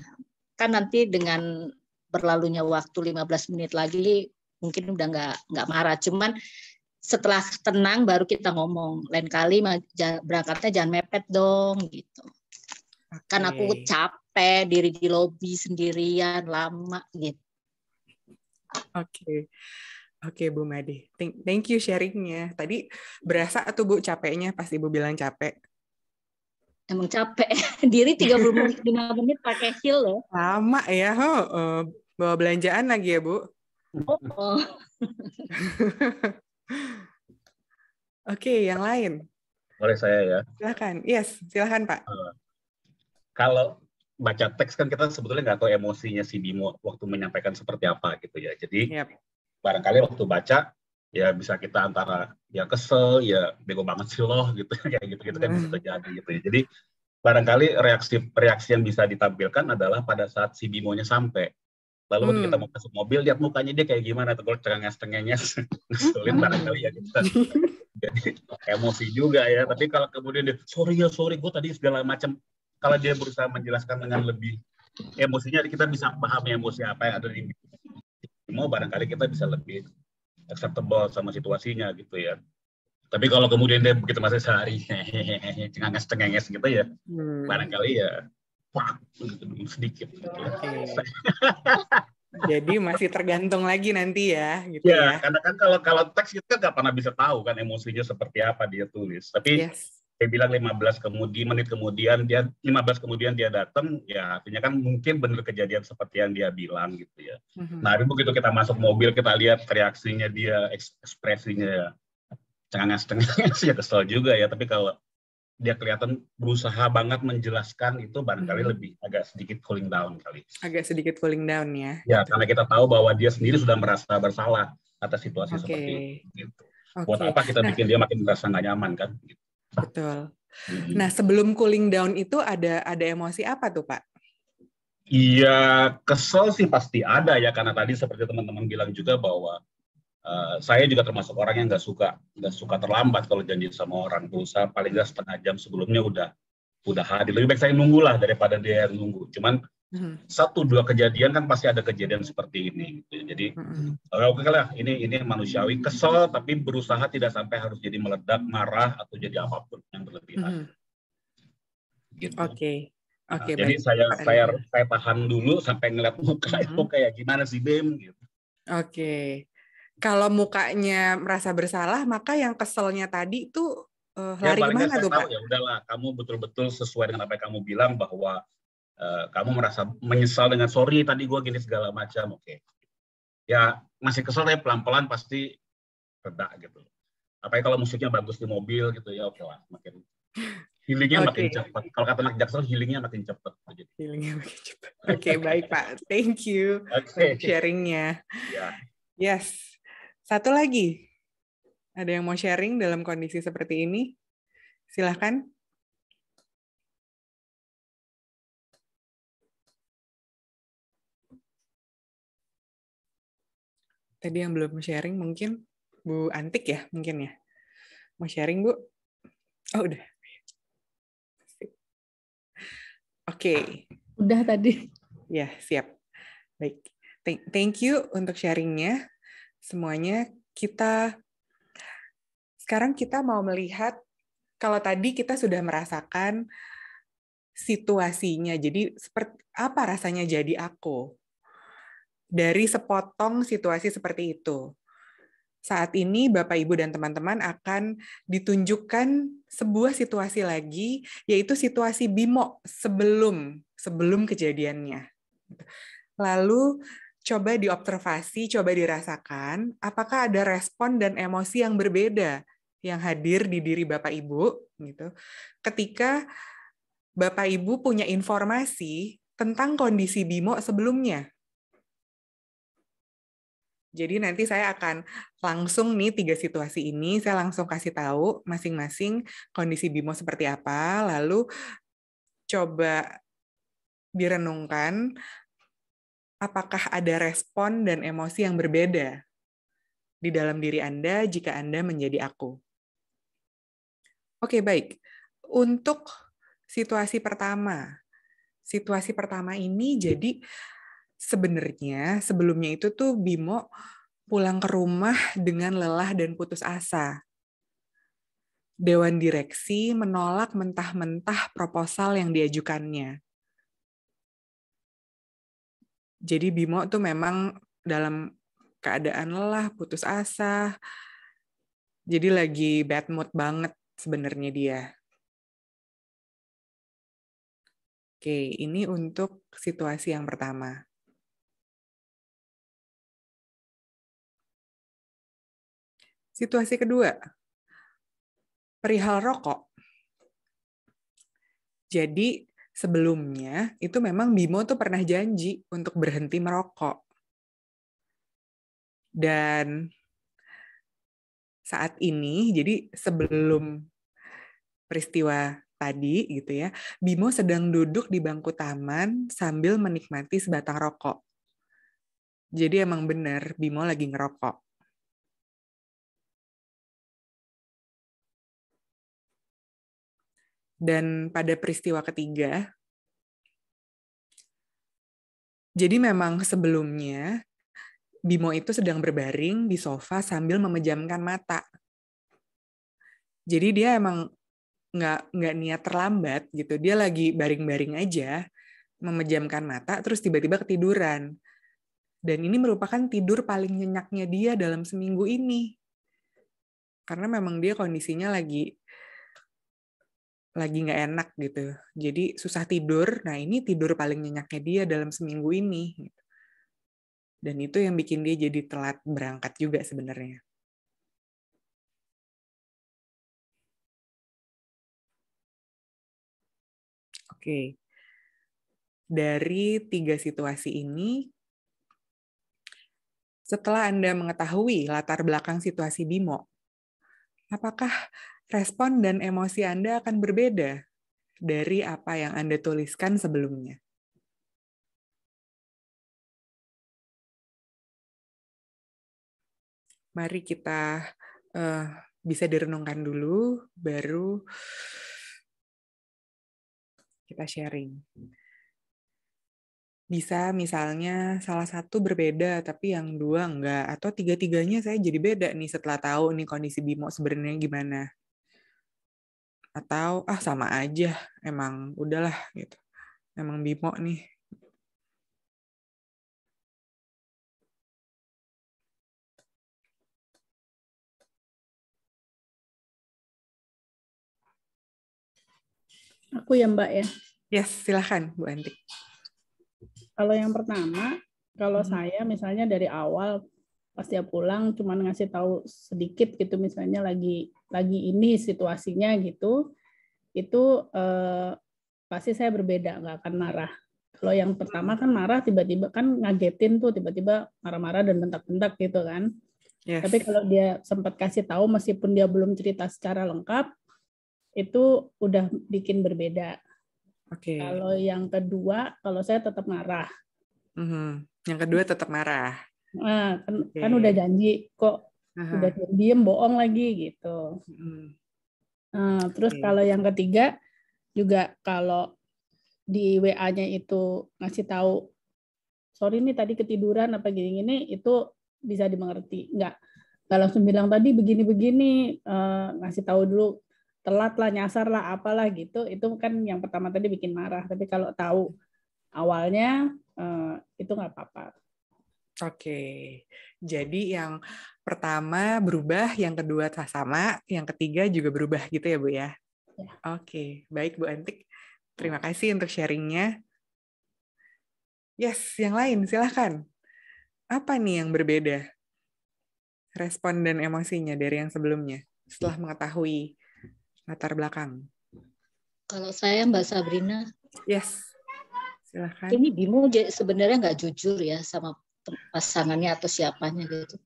Kan nanti dengan berlalunya waktu 15 menit lagi mungkin udah nggak marah. Cuman setelah tenang baru kita ngomong, lain kali berangkatnya jangan mepet dong gitu. Okay. Kan aku capek diri di lobi sendirian lama gitu. Oke, Bu Made. Thank you sharingnya. Tadi berasa tuh Bu capeknya pas Ibu bilang capek. Emang capek. Diri 35 menit pakai heel loh. Lama ya. Bawa belanjaan lagi ya, Bu? Oh. Oke, yang lain. Boleh saya ya? Silakan. Yes, silakan Pak. Kalau baca teks kan kita sebetulnya nggak tahu emosinya si Bimo waktu menyampaikan seperti apa gitu ya. Jadi barangkali waktu baca ya bisa kita antara ya kesel, ya bego banget sih loh gitu kayak gitu kan bisa terjadi gitu ya. Jadi barangkali reaksi yang bisa ditampilkan adalah pada saat si Bimonya sampai. Lalu waktu kita mau masuk mobil, lihat mukanya dia kayak gimana, tuh kalau cengenges-cengenges, ngeselin barangkali ya kita. Jadi emosi juga ya. Tapi kalau kemudian dia, sorry, gue tadi segala macam. Kalau dia berusaha menjelaskan dengan lebih emosinya, kita bisa paham emosi apa yang ada di Bimo, barangkali kita bisa lebih acceptable sama situasinya gitu ya. Tapi kalau kemudian dia begitu masih sehari cengenges gitu ya, barangkali ya sedikit. Gitu. Jadi masih tergantung lagi nanti ya, gitu ya. Karena kan kalau teks kita nggak pernah bisa tahu kan emosinya seperti apa dia tulis. Tapi dia bilang 15 menit kemudian dia datang, ya artinya kan mungkin benar kejadian seperti yang dia bilang gitu ya. Nah, begitu kita masuk mobil kita lihat reaksinya dia, ekspresinya cengenges ya kesel juga ya. Tapi kalau dia kelihatan berusaha banget menjelaskan itu barangkali lebih agak sedikit cooling down kali. Agak sedikit cooling down ya. Ya, karena kita tahu bahwa dia sendiri sudah merasa bersalah atas situasi seperti itu. Buat apa kita bikin dia makin merasa nggak nyaman kan? Gitu. Betul. Nah, sebelum cooling down itu ada emosi apa tuh Pak? Iya, kesel sih pasti ada ya, karena tadi seperti teman-teman bilang juga bahwa saya juga termasuk orang yang nggak suka terlambat kalau janji sama orang. Berusaha paling nggak setengah jam sebelumnya udah hadir. Lebih baik saya nunggulah daripada dia yang nunggu. Cuman 1-2 kejadian kan pasti ada kejadian seperti ini. Gitu. Jadi oke lah, ini manusiawi, kesel tapi berusaha tidak sampai harus jadi meledak, marah atau jadi apapun yang berlebihan. Gitu. Oke, jadi saya tahan dulu sampai ngeliat muka itu kayak gimana sih Bim. Gitu. Oke. Kalau mukanya merasa bersalah, maka yang keselnya tadi itu lari kemana tuh Pak? Ya udahlah, kamu betul-betul sesuai dengan apa yang kamu bilang bahwa kamu merasa menyesal dengan sorry tadi gue gini segala macam. Oke. Ya masih kesel ya, pelan-pelan pasti reda gitu. Apalagi kalau musiknya bagus di mobil gitu ya, oke lah, makin healingnya makin cepat. Kalau kata anak Jaksel, healingnya makin cepat. Healingnya makin cepat. Oke, baik Pak. Thank you untuk sharingnya. Yes. Satu lagi, ada yang mau sharing dalam kondisi seperti ini? Silahkan. Tadi yang belum sharing mungkin Bu Antik ya, mungkin ya. Mau sharing Bu? Oh udah. Oke. Udah tadi. Ya, siap. Baik. Thank you untuk sharingnya. Semuanya sekarang kita mau melihat, kalau tadi kita sudah merasakan situasinya, jadi seperti apa rasanya jadi aku dari sepotong situasi seperti itu. Saat ini Bapak Ibu dan teman-teman akan ditunjukkan sebuah situasi lagi, yaitu situasi Bimo sebelum kejadiannya. Lalu coba diobservasi, coba dirasakan, apakah ada respon dan emosi yang berbeda yang hadir di diri Bapak Ibu, gitu. Ketika Bapak Ibu punya informasi tentang kondisi Bimo sebelumnya. Jadi nanti saya akan langsung 3 situasi ini, saya langsung kasih tahu masing-masing kondisi Bimo seperti apa, lalu coba direnungkan, apakah ada respon dan emosi yang berbeda di dalam diri Anda jika Anda menjadi aku. Oke, baik. Untuk situasi pertama ini jadi sebenarnya sebelumnya itu tuh Bimo pulang ke rumah dengan lelah dan putus asa. Dewan direksi menolak mentah-mentah proposal yang diajukannya. Jadi Bimo tuh memang dalam keadaan lelah, putus asa. Jadi lagi bad mood banget sebenarnya dia. Oke, ini untuk situasi yang pertama. Situasi kedua, perihal rokok. Jadi sebelumnya itu memang Bimo tuh pernah janji untuk berhenti merokok. Dan saat ini, jadi sebelum peristiwa tadi gitu ya, Bimo sedang duduk di bangku taman sambil menikmati sebatang rokok. Jadi emang benar Bimo lagi ngerokok. Dan pada peristiwa ketiga, jadi memang sebelumnya Bimo itu sedang berbaring di sofa sambil memejamkan mata. Jadi dia emang nggak niat terlambat gitu. Dia lagi baring-baring aja, memejamkan mata, terus tiba-tiba ketiduran. Dan ini merupakan tidur paling nyenyaknya dia dalam seminggu ini. Karena memang dia kondisinya lagi nggak enak gitu. Jadi susah tidur. Nah ini tidur paling nyenyaknya dia dalam seminggu ini. Dan itu yang bikin dia jadi telat berangkat juga sebenarnya. Oke. Dari 3 situasi ini, setelah Anda mengetahui latar belakang situasi Bimo, apakah respon dan emosi Anda akan berbeda dari apa yang Anda tuliskan sebelumnya? Mari kita bisa direnungkan dulu, baru kita sharing. Bisa misalnya salah satu berbeda, tapi yang dua enggak. Atau tiga-tiganya saya jadi beda nih setelah tahu nih kondisi Bimo sebenarnya gimana. Atau sama aja, emang udahlah gitu. Emang Bimo nih. Aku ya Mbak ya. Yes, silahkan Bu Antik. Kalau yang pertama, kalau saya misalnya dari awal pas dia pulang cuma ngasih tahu sedikit gitu, misalnya lagi ini situasinya gitu, itu pasti saya berbeda, nggak akan marah. Kalau yang pertama kan marah, tiba-tiba kan ngagetin tuh, tiba-tiba marah-marah dan bentak-bentak gitu kan. Yes. Tapi kalau dia sempat kasih tahu meskipun dia belum cerita secara lengkap, itu udah bikin berbeda. Oke. Kalau yang kedua, kalau saya tetap marah. Yang kedua tetap marah. Nah, kan udah janji kok, udah diem bohong lagi gitu. Nah, terus kalau yang ketiga juga kalau di WA-nya itu ngasih tahu, sorry nih tadi ketiduran apa gini-gini, itu bisa dimengerti. Nggak langsung bilang tadi begini-begini, ngasih tahu dulu, telat lah, nyasar lah, apalah gitu, itu kan yang pertama tadi bikin marah. Tapi kalau tahu awalnya, itu nggak apa-apa. Oke, jadi yang pertama berubah, yang kedua sama, yang ketiga juga berubah gitu ya Bu ya? Ya. Oke, baik Bu Antik. Terima kasih untuk sharingnya. Yes, yang lain silahkan. Apa nih yang berbeda? Respon dan emosinya dari yang sebelumnya, setelah mengetahui latar belakang. Kalau saya Mbak Sabrina. Yes, silahkan. Ini Bimo sebenarnya nggak jujur ya sama pasangannya atau siapanya gitu.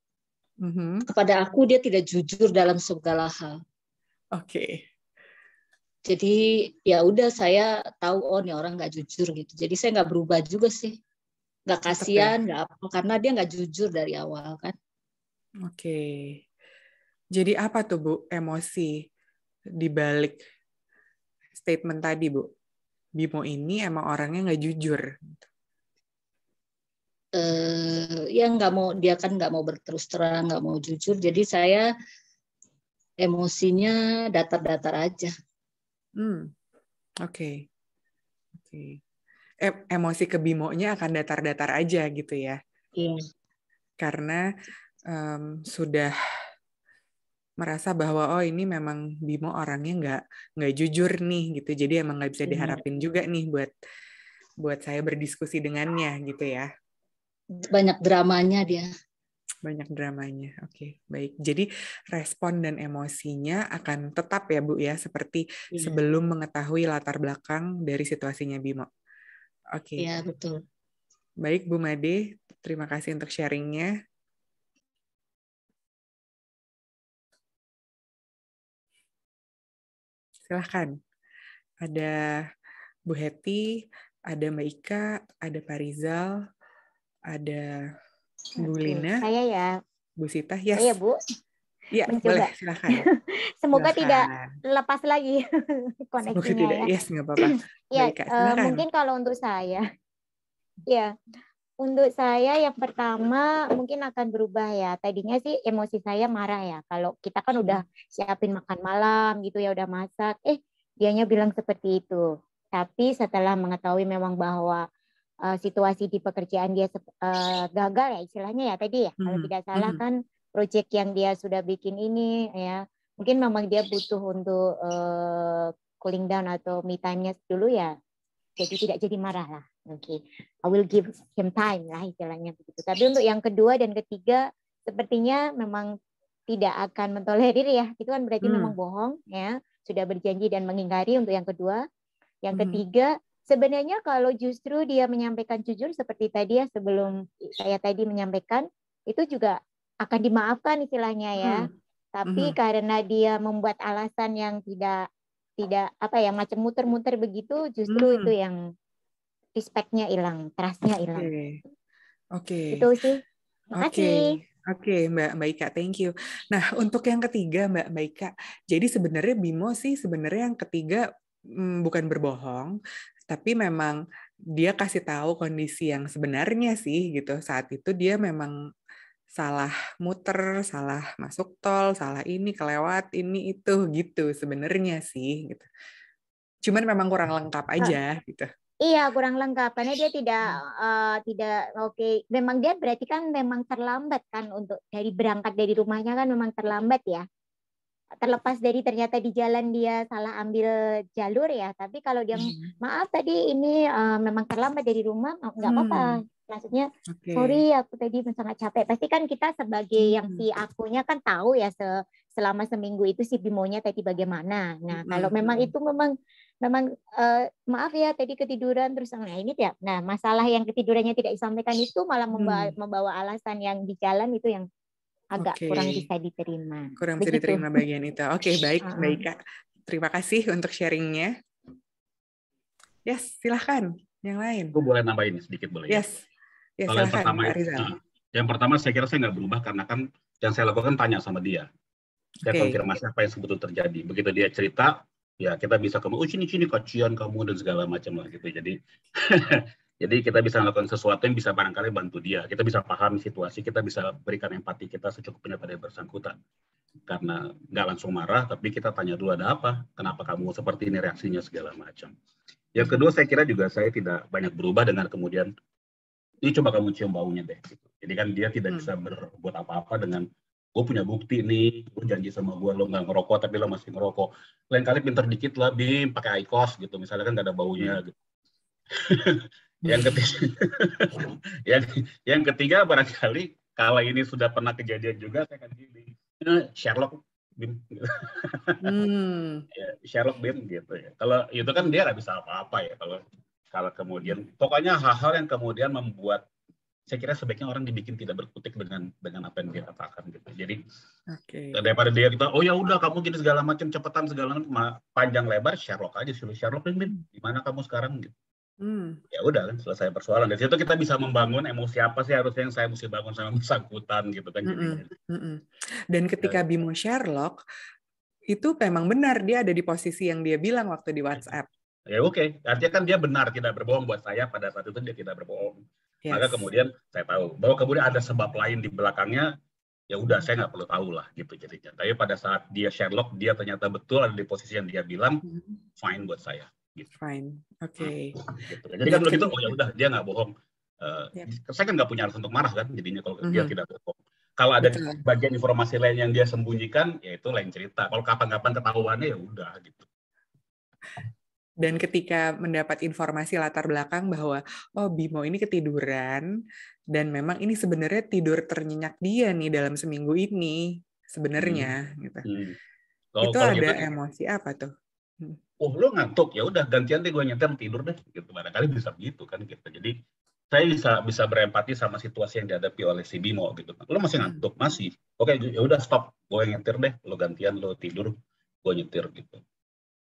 Kepada aku dia tidak jujur dalam segala hal. Oke. Jadi ya udah saya tahu nih orang nggak jujur gitu. Jadi saya nggak berubah juga sih. Nggak kasihan, nggak apa, karena dia nggak jujur dari awal kan. Oke. Jadi apa tuh Bu emosi di balik statement tadi Bu? Bimo ini emang orangnya nggak jujur. ya nggak mau, dia kan nggak mau berterus terang, nggak mau jujur, jadi saya emosinya datar-datar aja. Oke. Emosi ke Bimonya akan datar-datar aja gitu ya? Iya. Karena sudah merasa bahwa ini memang Bimo orangnya nggak jujur nih gitu, jadi emang nggak bisa diharapin juga nih buat saya berdiskusi dengannya gitu ya. Banyak dramanya dia. Banyak dramanya. Oke, baik. Jadi respon dan emosinya akan tetap ya Bu ya, seperti sebelum mengetahui latar belakang dari situasinya Bimo. Oke. Iya, betul. Baik Bu Made, terima kasih untuk sharingnya. Silahkan. Ada Bu Heti, ada Mbak Ika, ada Pak Rizal, ada Bu Lina. Saya ya. Bu Sita, yes. Saya Bu. Iya, boleh, silahkan. Semoga silahkan. tidak lepas lagi koneksinya. Semoga tidak, ya. Yes, nggak apa-apa. Ya, mungkin kalau untuk saya, ya, untuk saya yang pertama mungkin akan berubah ya. Tadinya sih emosi saya marah ya. Kalau kita kan udah siapin makan malam gitu ya, udah masak. Dianya bilang seperti itu. Tapi setelah mengetahui memang bahwa situasi di pekerjaan dia gagal ya istilahnya ya tadi ya. Kalau tidak salah kan proyek yang dia sudah bikin ini ya. Mungkin memang dia butuh untuk cooling down atau me time-nya dulu ya. Jadi tidak jadi marah lah. Oke, I will give him time lah istilahnya begitu. Tapi untuk yang kedua dan ketiga sepertinya memang tidak akan mentolerir ya. Itu kan berarti memang bohong ya. Sudah berjanji dan mengingkari untuk yang kedua. Yang ketiga sebenarnya kalau justru dia menyampaikan jujur seperti tadi ya sebelum saya tadi menyampaikan itu juga akan dimaafkan istilahnya ya. Tapi karena dia membuat alasan yang tidak apa ya macam muter-muter begitu justru itu yang respect-nya hilang, trust-nya hilang. Oke. Itu sih. Terima kasih. Oke, Mbak Ika, thank you. Nah, untuk yang ketiga Mbak Ika, jadi sebenarnya Bimo sih sebenarnya yang ketiga bukan berbohong, tapi memang dia kasih tahu kondisi yang sebenarnya sih gitu. Saat itu dia memang salah muter, salah masuk tol, salah ini, kelewat ini itu gitu sebenarnya sih gitu. Cuman memang kurang lengkap aja gitu. Iya, kurang lengkap karena dia tidak oke. Memang dia berarti kan memang terlambat kan untuk dari berangkat dari rumahnya kan memang terlambat ya. Terlepas dari ternyata di jalan dia salah ambil jalur ya, tapi kalau dia maaf tadi ini memang terlambat dari rumah, nggak apa-apa. Maksudnya sorry aku tadi sangat capek. Pasti kan kita sebagai yang si akunya kan tahu ya selama seminggu itu si Bimonya tadi bagaimana. Nah kalau memang itu memang maaf ya tadi ketiduran terus ini ya. Nah masalah yang ketidurannya tidak disampaikan itu malah membawa alasan yang di jalan itu yang agak kurang bisa diterima. Kurang bisa diterima bagian itu. Oke, baik, Mbak Ika. Terima kasih untuk sharingnya. Yes, silahkan. Yang lain. Aku boleh nambahin sedikit boleh? Yes. Kalau yang pertama saya kira saya nggak berubah karena kan yang saya lakukan tanya sama dia. Saya konfirmasi apa yang sebetulnya terjadi. Begitu dia cerita, ya kita bisa sini kacian kamu dan segala macam lah gitu. Jadi jadi kita bisa melakukan sesuatu yang bisa barangkali bantu dia. Kita bisa pahami situasi, kita bisa berikan empati kita secukupnya pada yang bersangkutan. Karena nggak langsung marah, tapi kita tanya dulu ada apa, kenapa kamu seperti ini reaksinya segala macam. Yang kedua saya kira juga saya tidak banyak berubah dengan kemudian ini coba kamu cium baunya deh. Gitu. Jadi kan dia tidak bisa berbuat apa-apa dengan gue punya bukti nih, gue janji sama gue lo nggak ngerokok tapi lo masih ngerokok. Lain kali pinter dikit lah, Bim, pakai IQOS gitu. Misalnya kan nggak ada baunya. Gitu. yang ketiga barangkali kalau ini sudah pernah kejadian juga saya akan gini. Sherlock Bim. Sherlock Bim gitu ya. Kalau itu kan dia nggak bisa apa-apa ya kalau kemudian pokoknya hal-hal yang kemudian membuat saya kira sebaiknya orang dibikin tidak berkutik dengan apa yang dia katakan gitu. Jadi daripada dia kita oh ya udah kamu gini segala macam cepetan segala macam panjang lebar Sherlock aja sih Sherlock Bim di mana kamu sekarang gitu. Ya udah kan selesai persoalan. Dari situ kita bisa membangun emosi apa sih harusnya yang saya mesti bangun sama bersangkutan gitu kan. Dan ketika Bimo Sherlock itu memang benar dia ada di posisi yang dia bilang waktu di WhatsApp. Ya oke. Artinya kan dia benar tidak berbohong buat saya pada saat itu dia tidak berbohong. Maka kemudian saya tahu bahwa kemudian ada sebab lain di belakangnya, ya udah saya nggak perlu tahu lah gitu jadinya. Tapi pada saat dia Sherlock, dia ternyata betul ada di posisi yang dia bilang, fine buat saya. Gitu. Fine, oke. Gitu. Jadi kan begitu, oh ya udah dia nggak bohong. Saya kan nggak punya alasan untuk marah kan, jadinya kalau dia tidak bohong. Kalau ada bagian informasi lain yang dia sembunyikan, ya itu lain cerita. Kalau kapan-kapan ketahuannya ya udah gitu. Dan ketika mendapat informasi latar belakang bahwa oh Bimo ini ketiduran dan memang ini sebenarnya tidur ternyenyak dia nih dalam seminggu ini sebenarnya gitu. Itu kalau ada gitu, emosi apa tuh? Oh lu ngantuk, ya udah gantian deh gue nyetir tidur deh gitu. Barangkali bisa begitu kan gitu. Jadi saya bisa berempati sama situasi yang dihadapi oleh si Bimo gitu. Lu masih ngantuk? Masih. Oke, ya udah stop. Gue nyetir deh. Lu gantian, lu tidur, gue nyetir gitu.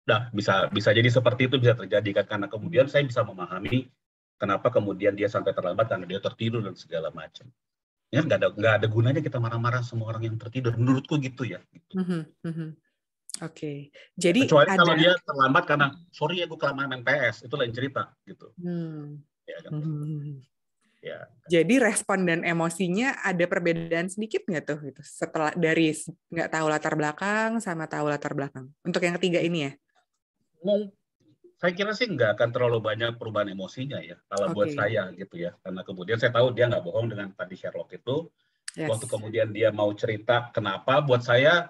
Nah, bisa jadi seperti itu, bisa terjadi kan, karena kemudian saya bisa memahami kenapa kemudian dia sampai terlambat karena dia tertidur dan segala macam. Ya nggak ada gunanya kita marah-marah sama orang yang tertidur, menurutku gitu ya. Gitu. Oke. Jadi kecuali kalau dia terlambat karena sorry ya gue kelamaan main PS, itu lain cerita gitu. Ya, kan? Ya. Jadi respon dan emosinya ada perbedaan sedikit nggak tuh gitu setelah dari nggak tahu latar belakang sama tahu latar belakang untuk yang ketiga ini ya? Saya kira sih nggak akan terlalu banyak perubahan emosinya ya kalau buat saya gitu ya, karena kemudian saya tahu dia nggak bohong dengan tadi Sherlock itu. Waktu kemudian dia mau cerita kenapa, buat saya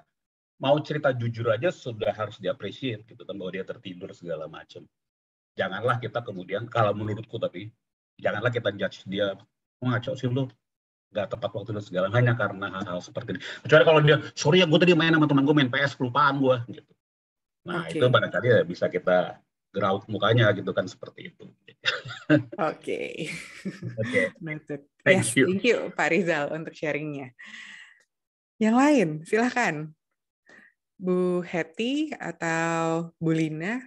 mau cerita jujur aja sudah harus diapresiasi gitu kan, bahwa dia tertidur segala macam. Janganlah kita kemudian, kalau menurutku tapi janganlah kita judge dia, ngaco sih lu, nggak tepat waktu dan segala, hanya karena hal-hal seperti ini. Kecuali kalau dia sorry ya gue tadi main sama teman gue main PS kelupaan gue gitu. Nah itu barangkali ya bisa kita geraut mukanya gitu kan, seperti itu. Oke. Thank you Pak Rizal untuk sharingnya. Yang lain silahkan Bu Hetty atau Bu Lina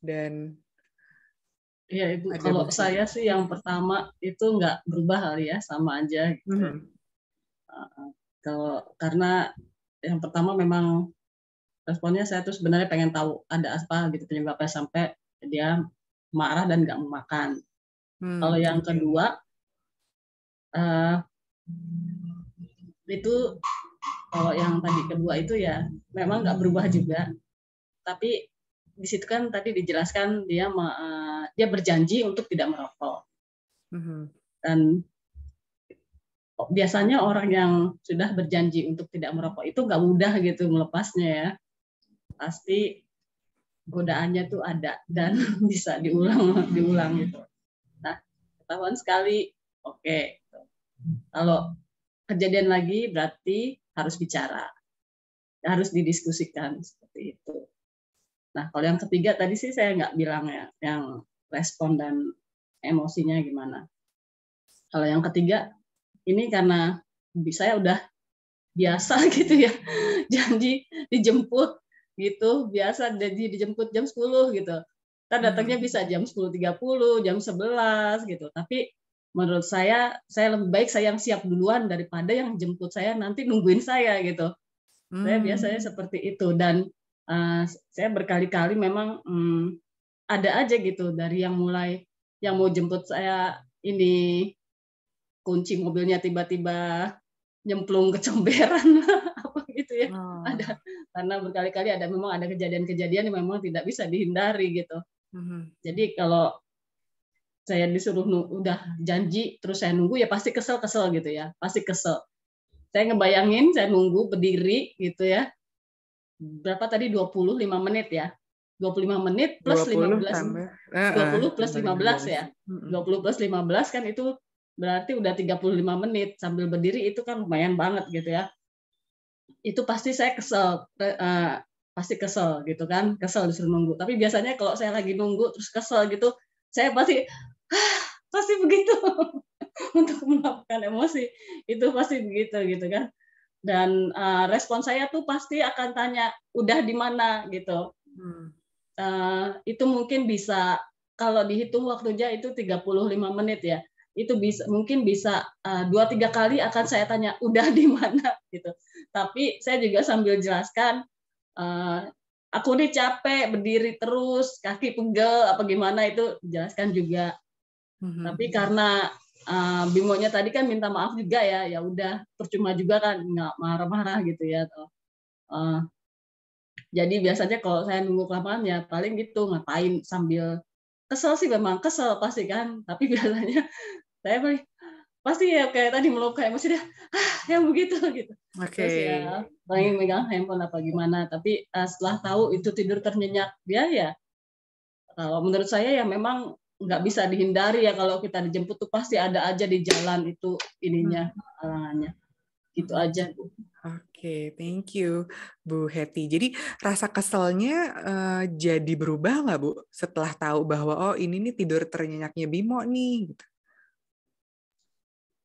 dan ya Ibu. Kalau saya sih yang pertama itu nggak berubah kali ya, sama aja. Gitu. Karena yang pertama memang responnya saya tuh sebenarnya pengen tahu ada apa gitu penyebabnya sampai dia marah dan nggak mau makan. Kalau yang kedua itu kalau yang tadi kedua itu ya memang nggak berubah juga, tapi di situ kan tadi dijelaskan dia berjanji untuk tidak merokok. Dan biasanya orang yang sudah berjanji untuk tidak merokok itu nggak mudah gitu melepasnya ya. Pasti godaannya tuh ada dan bisa diulang gitu. Nah, ketahuan sekali, oke. Kalau kejadian lagi berarti harus bicara, harus didiskusikan seperti itu. Nah, kalau yang ketiga tadi sih saya nggak bilang ya, yang respon dan emosinya gimana. Kalau yang ketiga ini karena saya udah biasa gitu ya, janji dijemput gitu, biasa dijemput jam 10 gitu. Kita datangnya bisa jam 10.30, jam 11 gitu. Tapi menurut saya lebih baik saya yang siap duluan daripada yang jemput saya nanti nungguin saya gitu. Saya biasanya seperti itu. Dan saya berkali-kali memang ada aja gitu dari yang mulai yang mau jemput saya ini kunci mobilnya tiba-tiba nyemplung ke comberan apa gitu ya. Ada, karena berkali-kali memang ada kejadian-kejadian yang memang tidak bisa dihindari gitu. Jadi kalau saya disuruh udah janji terus saya nunggu ya pasti kesel gitu ya, pasti kesel. Saya ngebayangin saya nunggu berdiri gitu ya. Berapa tadi 25 menit ya. 25 menit plus 15 20 plus 15 ya. 20 plus 15 kan itu berarti udah 35 menit sambil berdiri, itu kan lumayan banget gitu ya. Itu pasti saya kesel, pasti kesel gitu kan, kesel disuruh nunggu. Tapi biasanya kalau saya lagi nunggu terus kesel gitu, saya pasti begitu untuk meluapkan emosi, itu pasti begitu gitu kan. Dan respon saya tuh pasti akan tanya udah di mana gitu. Itu mungkin bisa kalau dihitung waktunya itu 35 menit ya. Itu mungkin bisa 2-3 kali akan saya tanya udah di mana gitu. Tapi saya juga sambil jelaskan aku nih capek berdiri terus, kaki pegel apa gimana, itu jelaskan juga. Tapi karena Bimonya tadi kan minta maaf juga ya udah percuma juga kan nggak marah-marah gitu ya. Jadi biasanya kalau saya nunggu kelamaan ya paling gitu ngapain sambil kesel sih, memang kesel pasti kan, tapi biasanya saya pasti ya kayak tadi melukai emosi dia yang begitu gitu. Terus ya paling megang handphone apa gimana, tapi setelah tahu itu tidur ternyenyak dia ya, kalau menurut saya ya memang nggak bisa dihindari ya, kalau kita dijemput tuh pasti ada aja di jalan itu ininya halangannya. Gitu aja Bu. Oke, thank you Bu Hetty. Jadi rasa keselnya jadi berubah nggak Bu setelah tahu bahwa oh ini nih tidur ternyenyaknya Bimo nih? Gitu.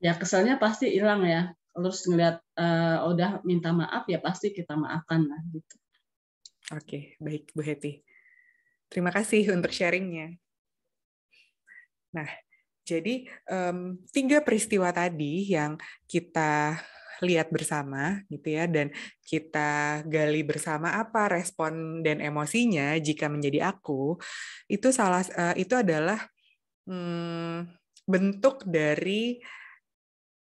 Ya keselnya pasti hilang ya. Terus ngeliat udah minta maaf ya pasti kita maafkan lah gitu. Oke, baik Bu Hetty. Terima kasih untuk sharingnya. Nah, jadi 3 peristiwa tadi yang kita lihat bersama gitu ya, dan kita gali bersama apa respon dan emosinya jika menjadi aku, itu adalah bentuk dari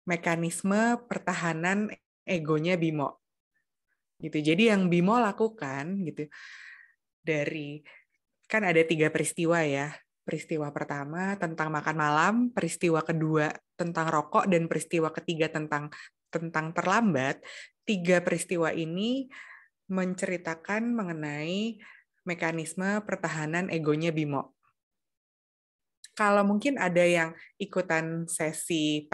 mekanisme pertahanan egonya Bimo. Gitu. Jadi yang Bimo lakukan gitu, kan ada 3 peristiwa ya. Peristiwa pertama tentang makan malam, peristiwa kedua tentang rokok, dan peristiwa ketiga tentang terlambat. 3 peristiwa ini menceritakan mengenai mekanisme pertahanan egonya Bimo. Kalau mungkin ada yang ikutan sesi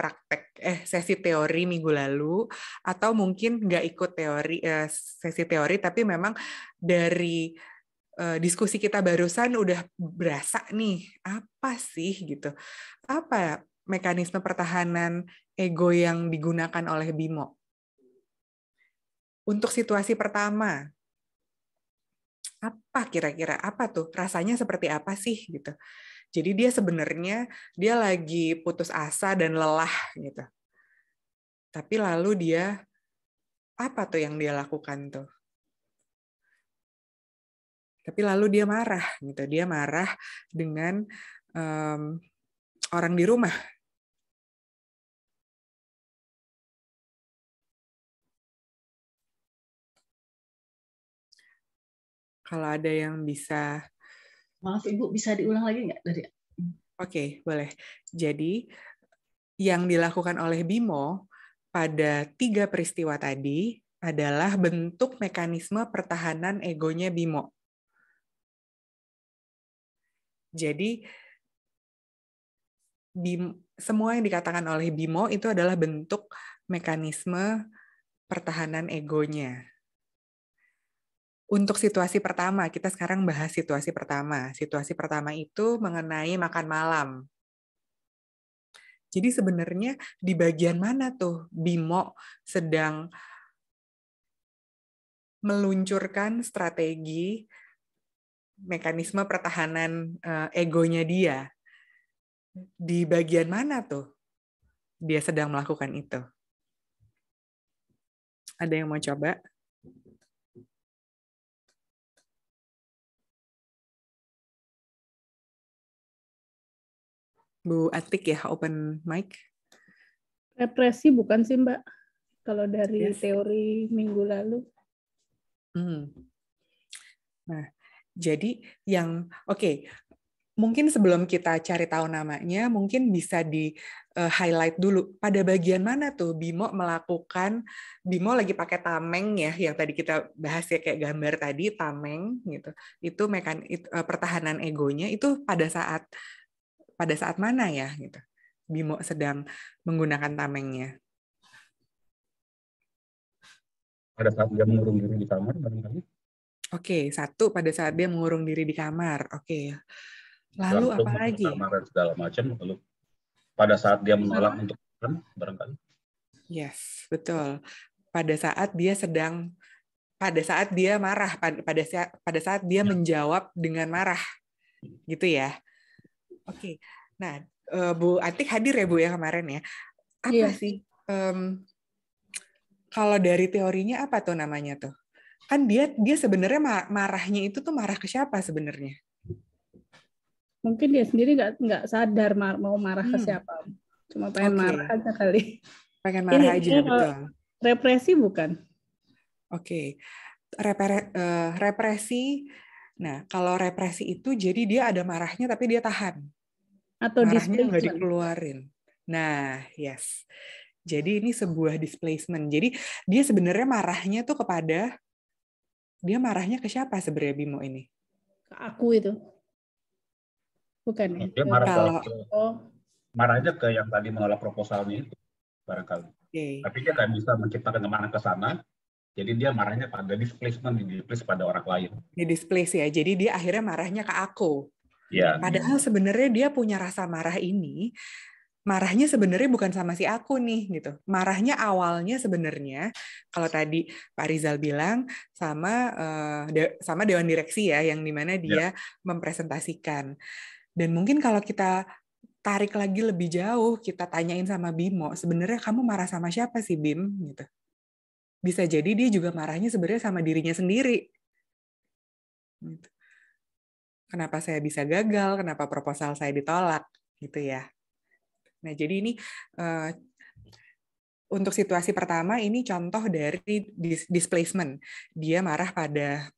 teori minggu lalu, atau mungkin nggak ikut sesi teori, tapi memang dari diskusi kita barusan udah berasa nih, apa sih gitu? Apa mekanisme pertahanan ego yang digunakan oleh Bimo? Untuk situasi pertama, apa kira-kira, apa tuh? Rasanya seperti apa sih gitu? Jadi dia sebenarnya lagi putus asa dan lelah gitu. Tapi lalu dia, apa tuh yang dia lakukan tuh? Tapi lalu dia marah gitu. Dia marah dengan orang di rumah. Kalau ada yang bisa... Maaf Ibu, bisa diulang lagi nggak dari? Oke, boleh. Jadi yang dilakukan oleh Bimo pada 3 peristiwa tadi adalah bentuk mekanisme pertahanan egonya Bimo. Jadi semua yang dikatakan oleh Bimo itu adalah bentuk mekanisme pertahanan egonya. Untuk situasi pertama, kita sekarang bahas situasi pertama. Situasi pertama itu mengenai makan malam. Jadi sebenarnya di bagian mana tuh Bimo sedang meluncurkan strategi mekanisme pertahanan egonya dia? Di bagian mana tuh dia sedang melakukan itu? Ada yang mau coba? Bu Atik ya, open mic. Represi bukan sih Mbak? Kalau dari teori minggu lalu. Nah, jadi yang mungkin sebelum kita cari tahu namanya, mungkin bisa di highlight dulu pada bagian mana tuh Bimo lagi pakai tameng ya, yang tadi kita bahas ya, kayak gambar tadi tameng gitu. Itu pertahanan egonya itu pada saat mana ya gitu. Bimo sedang menggunakan tamengnya. Pada saat dia mengurung diri di kamar barangkali. Oke, 1 pada saat dia mengurung diri di kamar. Oke. Lalu apa lagi? Kamar dan segala macam. Lalu pada saat dia menolak untuk makan barangkali. Yes, betul. Pada saat dia marah, pada saat dia menjawab dengan marah. Gitu ya. Oke. Nah, Bu Atik hadir ya Bu ya kemarin ya. Apa sih? Kalau dari teorinya apa tuh namanya tuh? Kan dia sebenarnya marahnya itu tuh marah ke siapa sebenarnya? Mungkin dia sendiri nggak sadar mau marah ke siapa. Cuma pengen marah aja kali. Pengen marah aja, betul. Represi bukan? Oke. Represi. Nah, kalau represi itu jadi dia ada marahnya tapi dia tahan. Atau marahnya nggak dikeluarin. Nah, yes. Jadi ini sebuah displacement. Jadi dia sebenarnya marahnya tuh dia marahnya ke siapa sebenarnya Bimo ini? Ke aku itu. Bukan ya? Dia marahnya ke yang tadi menolak proposalnya itu barangkali. Tapi dia nggak bisa menciptakan kemana ke sana. Jadi dia marahnya pada displacement, di-displace pada orang lain. Di-displace ya. Jadi dia akhirnya marahnya ke aku. Ya. Padahal sebenarnya dia punya rasa marah ini, marahnya sebenarnya bukan sama si aku nih gitu. Marahnya awalnya sebenarnya kalau tadi Pak Rizal bilang sama Dewan Direksi ya, yang dimana dia mempresentasikan. Dan mungkin kalau kita tarik lagi lebih jauh, kita tanyain sama Bimo, sebenarnya kamu marah sama siapa sih Bim? Gitu. Bisa jadi dia juga marahnya sebenarnya sama dirinya sendiri. Gitu. Kenapa saya bisa gagal? Kenapa proposal saya ditolak? Gitu ya. Nah, jadi ini untuk situasi pertama ini contoh dari displacement. Dia marah pada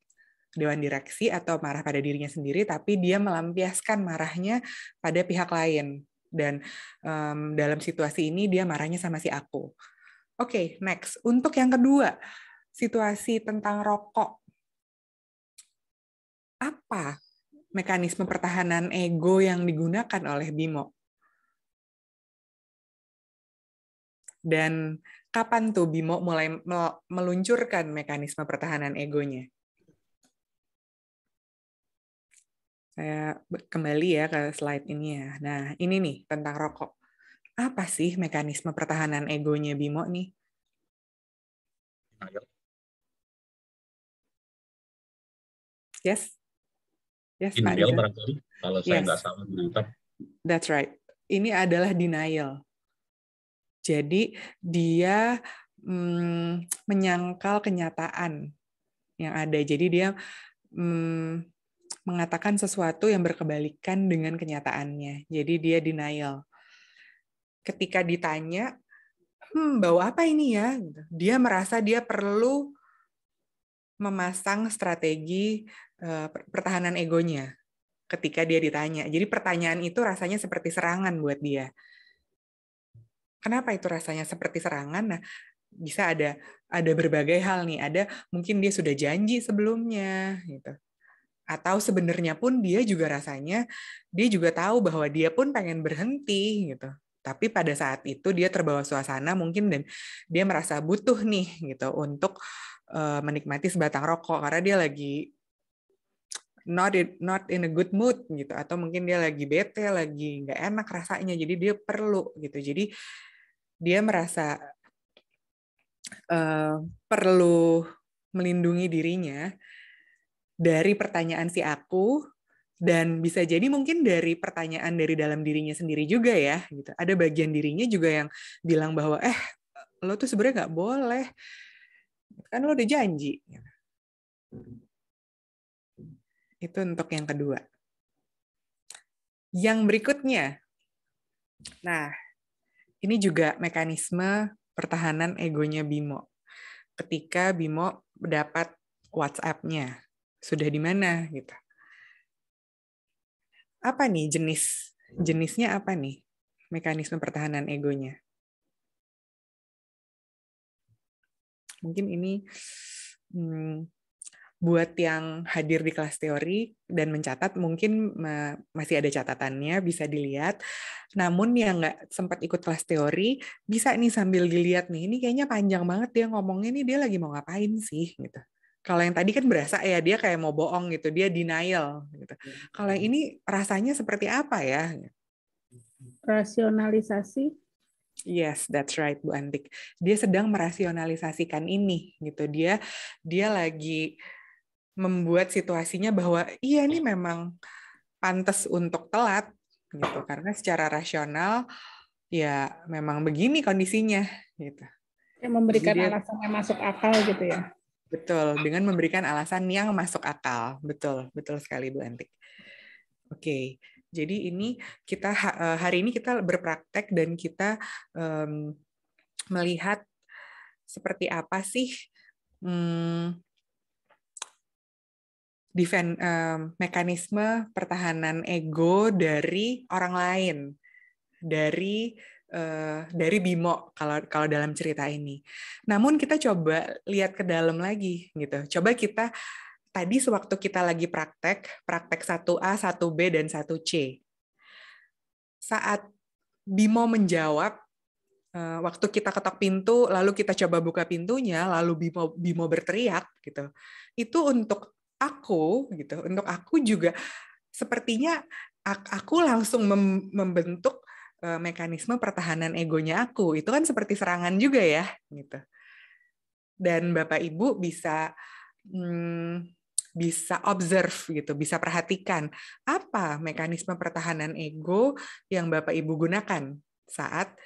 Dewan Direksi atau marah pada dirinya sendiri, tapi dia melampiaskan marahnya pada pihak lain. Dan dalam situasi ini dia marahnya sama si aku. Oke, next. Untuk yang kedua, situasi tentang rokok. Apa mekanisme pertahanan ego yang digunakan oleh Bimo? Dan kapan tuh Bimo mulai meluncurkan mekanisme pertahanan egonya? Saya kembali ya ke slide ini ya. Nah, ini nih tentang rokok. Apa sih mekanisme pertahanan egonya Bimo nih? Yes? Yes, denial barangkali, kalau saya nggak salah menangkap. That's right. Ini adalah denial. Jadi dia menyangkal kenyataan yang ada. Jadi dia mengatakan sesuatu yang berkebalikan dengan kenyataannya. Jadi dia denial. Ketika ditanya, bawa apa ini ya? Dia merasa dia perlu memasang strategi pertahanan egonya ketika dia ditanya. Jadi pertanyaan itu rasanya seperti serangan buat dia. Kenapa itu rasanya seperti serangan? Nah, bisa ada berbagai hal nih. Ada mungkin dia sudah janji sebelumnya, gitu. Atau sebenarnya pun dia juga rasanya dia juga tahu bahwa dia pun pengen berhenti, gitu. Tapi pada saat itu dia terbawa suasana mungkin dan dia merasa butuh nih, gitu, untuk menikmati sebatang rokok karena dia lagi not in a good mood gitu, atau mungkin dia lagi bete, lagi nggak enak rasanya, jadi dia perlu gitu. Jadi dia merasa perlu melindungi dirinya dari pertanyaan si aku, dan bisa jadi mungkin dari pertanyaan dari dalam dirinya sendiri juga ya gitu. Ada bagian dirinya juga yang bilang bahwa lo tuh sebenarnya nggak boleh, kan lo udah janji. Itu untuk yang kedua. Yang berikutnya, nah ini juga mekanisme pertahanan egonya Bimo. Ketika Bimo mendapat WhatsApp-nya, sudah di mana gitu. Apa nih jenisnya apa nih mekanisme pertahanan egonya? Mungkin ini buat yang hadir di kelas teori dan mencatat, mungkin masih ada catatannya, bisa dilihat. Namun yang nggak sempat ikut kelas teori, bisa nih sambil dilihat nih, ini kayaknya panjang banget dia ngomongnya nih, dia lagi mau ngapain sih gitu. Kalau yang tadi kan berasa ya dia kayak mau bohong gitu, dia denial gitu. Kalau yang ini rasanya seperti apa ya? Rasionalisasi. Yes, that's right, Bu Antik. Dia sedang merasionalisasikan ini gitu. Dia lagi membuat situasinya bahwa iya ini memang pantas untuk telat gitu, karena secara rasional ya memang begini kondisinya gitu. Memberikan alasan yang masuk akal gitu ya. Betul, dengan memberikan alasan yang masuk akal. Betul sekali Bu Antik. Oke. Jadi ini kita hari ini kita berpraktek dan kita melihat seperti apa sih mekanisme pertahanan ego dari orang lain, dari Bimo kalau dalam cerita ini. Namun kita coba lihat ke dalam lagi gitu. Coba kita tadi sewaktu kita lagi praktek 1A, 1B dan 1C. Saat Bimo menjawab, waktu kita ketok pintu, lalu kita coba buka pintunya, lalu Bimo berteriak gitu. Itu untuk aku gitu. Untuk aku juga sepertinya aku langsung membentuk mekanisme pertahanan egonya aku. Itu kan seperti serangan juga ya, gitu. Dan Bapak Ibu bisa observe gitu, bisa perhatikan apa mekanisme pertahanan ego yang Bapak Ibu gunakan saat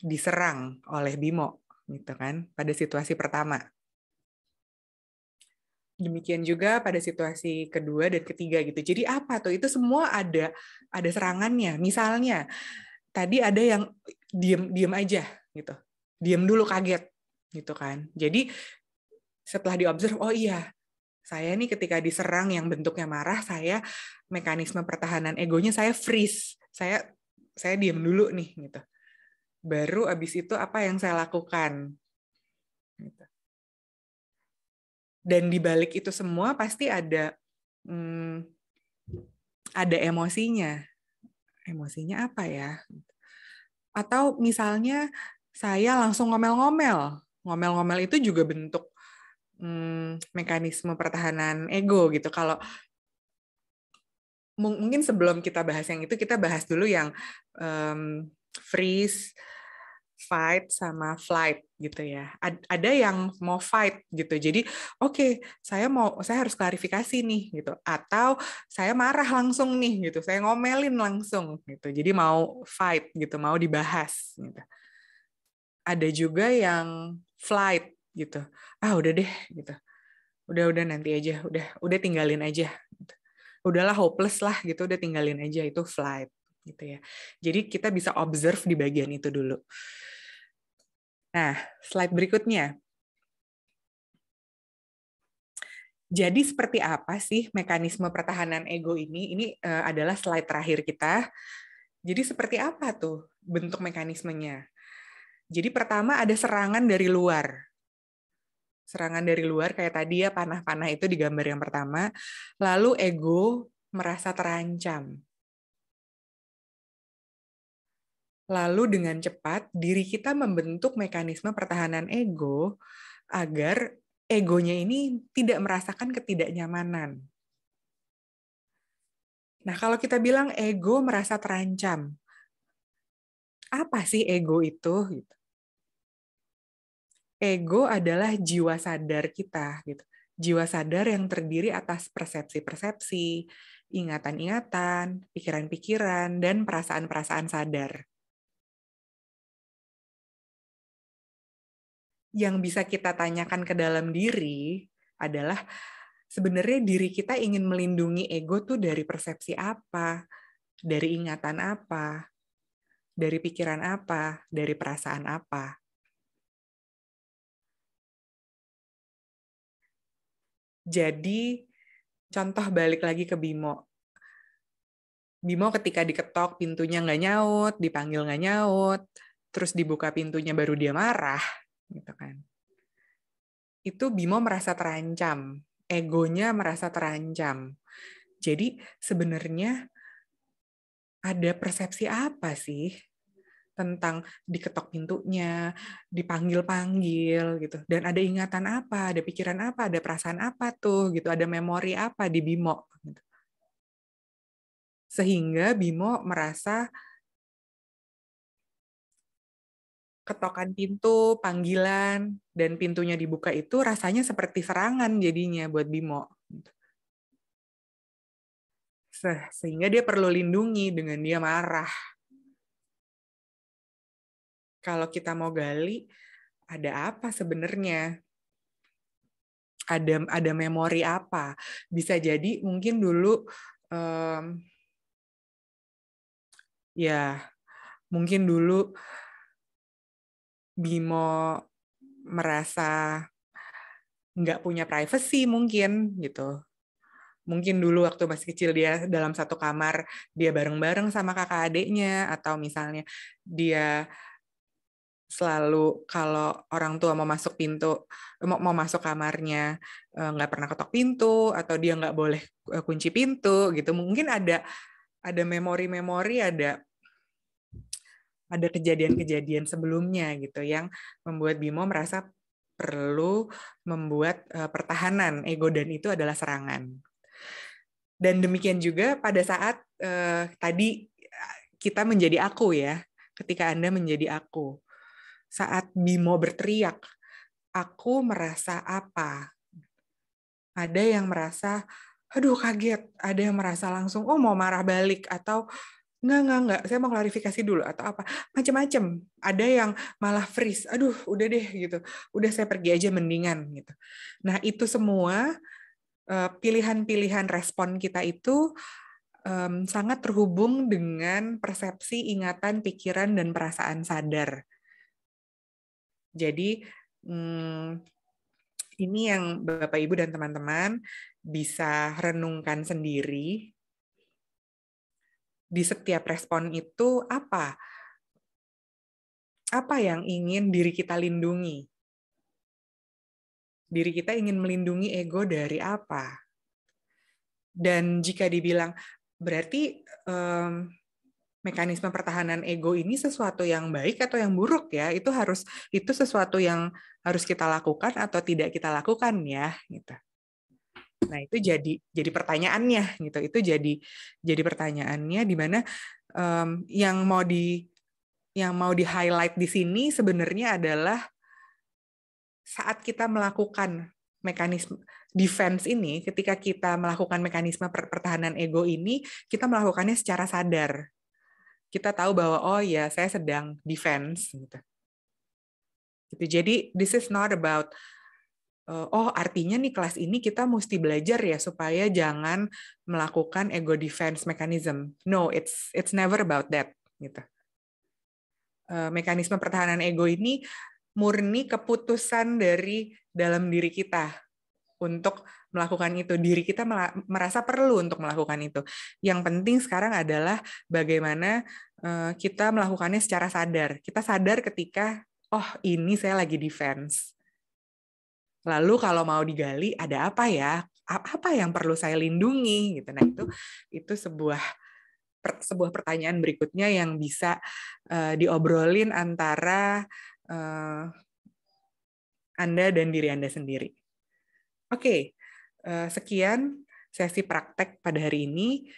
diserang oleh Bimo, gitu kan, pada situasi pertama. Demikian juga pada situasi kedua dan ketiga gitu. Jadi apa tuh? Itu semua ada serangannya. Misalnya tadi ada yang diem aja gitu, diem dulu kaget gitu kan. Jadi setelah diobserve, oh iya, saya nih ketika diserang yang bentuknya marah, saya mekanisme pertahanan egonya saya freeze, saya diem dulu nih gitu. Baru abis itu apa yang saya lakukan. Gitu. Dan di balik itu semua pasti ada emosinya. Emosinya apa ya? Atau misalnya saya langsung ngomel-ngomel. Ngomel-ngomel itu juga bentuk mekanisme pertahanan ego gitu. Kalau mungkin sebelum kita bahas yang itu, kita bahas dulu yang freeze, fight sama flight gitu ya. Ada yang mau fight gitu. Jadi oke, saya harus klarifikasi nih gitu. Atau saya marah langsung nih gitu. Saya ngomelin langsung gitu. Jadi mau fight gitu, mau dibahas gitu. Ada juga yang flight gitu. Ah, udah deh gitu. Udah nanti aja, udah tinggalin aja gitu. Udahlah hopeless lah gitu, udah tinggalin aja, itu flight gitu ya. Jadi kita bisa observe di bagian itu dulu. Nah, slide berikutnya. Jadi seperti apa sih mekanisme pertahanan ego ini? Ini adalah slide terakhir kita. Jadi seperti apa tuh bentuk mekanismenya? Jadi pertama ada serangan dari luar. Serangan dari luar kayak tadi ya, panah-panah itu di gambar yang pertama. Lalu ego merasa terancam. Lalu dengan cepat, diri kita membentuk mekanisme pertahanan ego agar egonya ini tidak merasakan ketidaknyamanan. Nah, kalau kita bilang ego merasa terancam, apa sih ego itu? Ego adalah jiwa sadar kita. Gitu. Jiwa sadar yang terdiri atas persepsi-persepsi, ingatan-ingatan, pikiran-pikiran, dan perasaan-perasaan sadar. Yang bisa kita tanyakan ke dalam diri adalah sebenarnya diri kita ingin melindungi ego tuh dari persepsi apa, dari ingatan apa, dari pikiran apa, dari perasaan apa. Jadi contoh balik lagi ke Bimo. Bimo ketika diketok pintunya nggak nyaut, dipanggil nggak nyaut, terus dibuka pintunya baru dia marah, gitu kan. Itu Bimo merasa terancam, egonya merasa terancam. Jadi sebenarnya ada persepsi apa sih tentang diketok pintunya, dipanggil-panggil gitu, dan ada ingatan apa, ada pikiran apa, ada perasaan apa tuh gitu, ada memori apa di Bimo. Gitu. Sehingga Bimo merasa ketokan pintu, panggilan, dan pintunya dibuka itu rasanya seperti serangan jadinya buat Bimo. Sehingga dia perlu lindungi dengan dia marah. Kalau kita mau gali, ada apa sebenarnya? Ada memori apa? Bisa jadi mungkin dulu ya mungkin dulu Bimo merasa nggak punya privacy mungkin gitu. Mungkin dulu waktu masih kecil dia dalam satu kamar, dia bareng-bareng sama kakak adiknya, atau misalnya dia selalu kalau orang tua mau masuk pintu, mau masuk kamarnya nggak pernah ketok pintu, atau dia nggak boleh kunci pintu gitu. Mungkin ada memori-memori, ada kejadian-kejadian sebelumnya gitu yang membuat Bimo merasa perlu membuat pertahanan ego, dan itu adalah serangan. Dan demikian juga pada saat tadi kita menjadi aku ya, ketika Anda menjadi aku. Saat Bimo berteriak, aku merasa apa? Ada yang merasa, aduh kaget. Ada yang merasa langsung, oh mau marah balik. Atau enggak, saya mau klarifikasi dulu. Atau apa, macam-macam. Ada yang malah freeze, aduh udah deh gitu. Udah saya pergi aja mendingan gitu. Nah itu semua pilihan-pilihan respon kita itu sangat terhubung dengan persepsi, ingatan, pikiran, dan perasaan sadar. Jadi ini yang Bapak, Ibu, dan teman-teman bisa renungkan sendiri. Di setiap respon itu apa yang ingin diri kita lindungi? Diri kita ingin melindungi ego dari apa? Dan jika dibilang, berarti mekanisme pertahanan ego ini sesuatu yang baik atau yang buruk ya? Itu sesuatu yang harus kita lakukan atau tidak kita lakukan ya? Gitu. Nah itu jadi pertanyaannya gitu. Itu jadi pertanyaannya di mana yang mau di highlight di sini sebenarnya adalah saat kita melakukan mekanisme defense ini, ketika kita melakukan mekanisme pertahanan ego ini, kita melakukannya secara sadar. Kita tahu bahwa, oh ya, saya sedang defense. Gitu. Jadi, this is not about, oh artinya nih kelas ini kita mesti belajar ya, supaya jangan melakukan ego defense mechanism. No, it's never about that. Gitu. Mekanisme pertahanan ego ini murni keputusan dari dalam diri kita untuk melakukan itu. Diri kita merasa perlu untuk melakukan itu. Yang penting sekarang adalah bagaimana kita melakukannya secara sadar. Kita sadar ketika, oh ini saya lagi defense. Lalu kalau mau digali, ada apa ya? Apa yang perlu saya lindungi? Gitu. Nah itu sebuah pertanyaan berikutnya yang bisa diobrolin antara Anda dan diri Anda sendiri. Oke, sekian sesi praktek pada hari ini.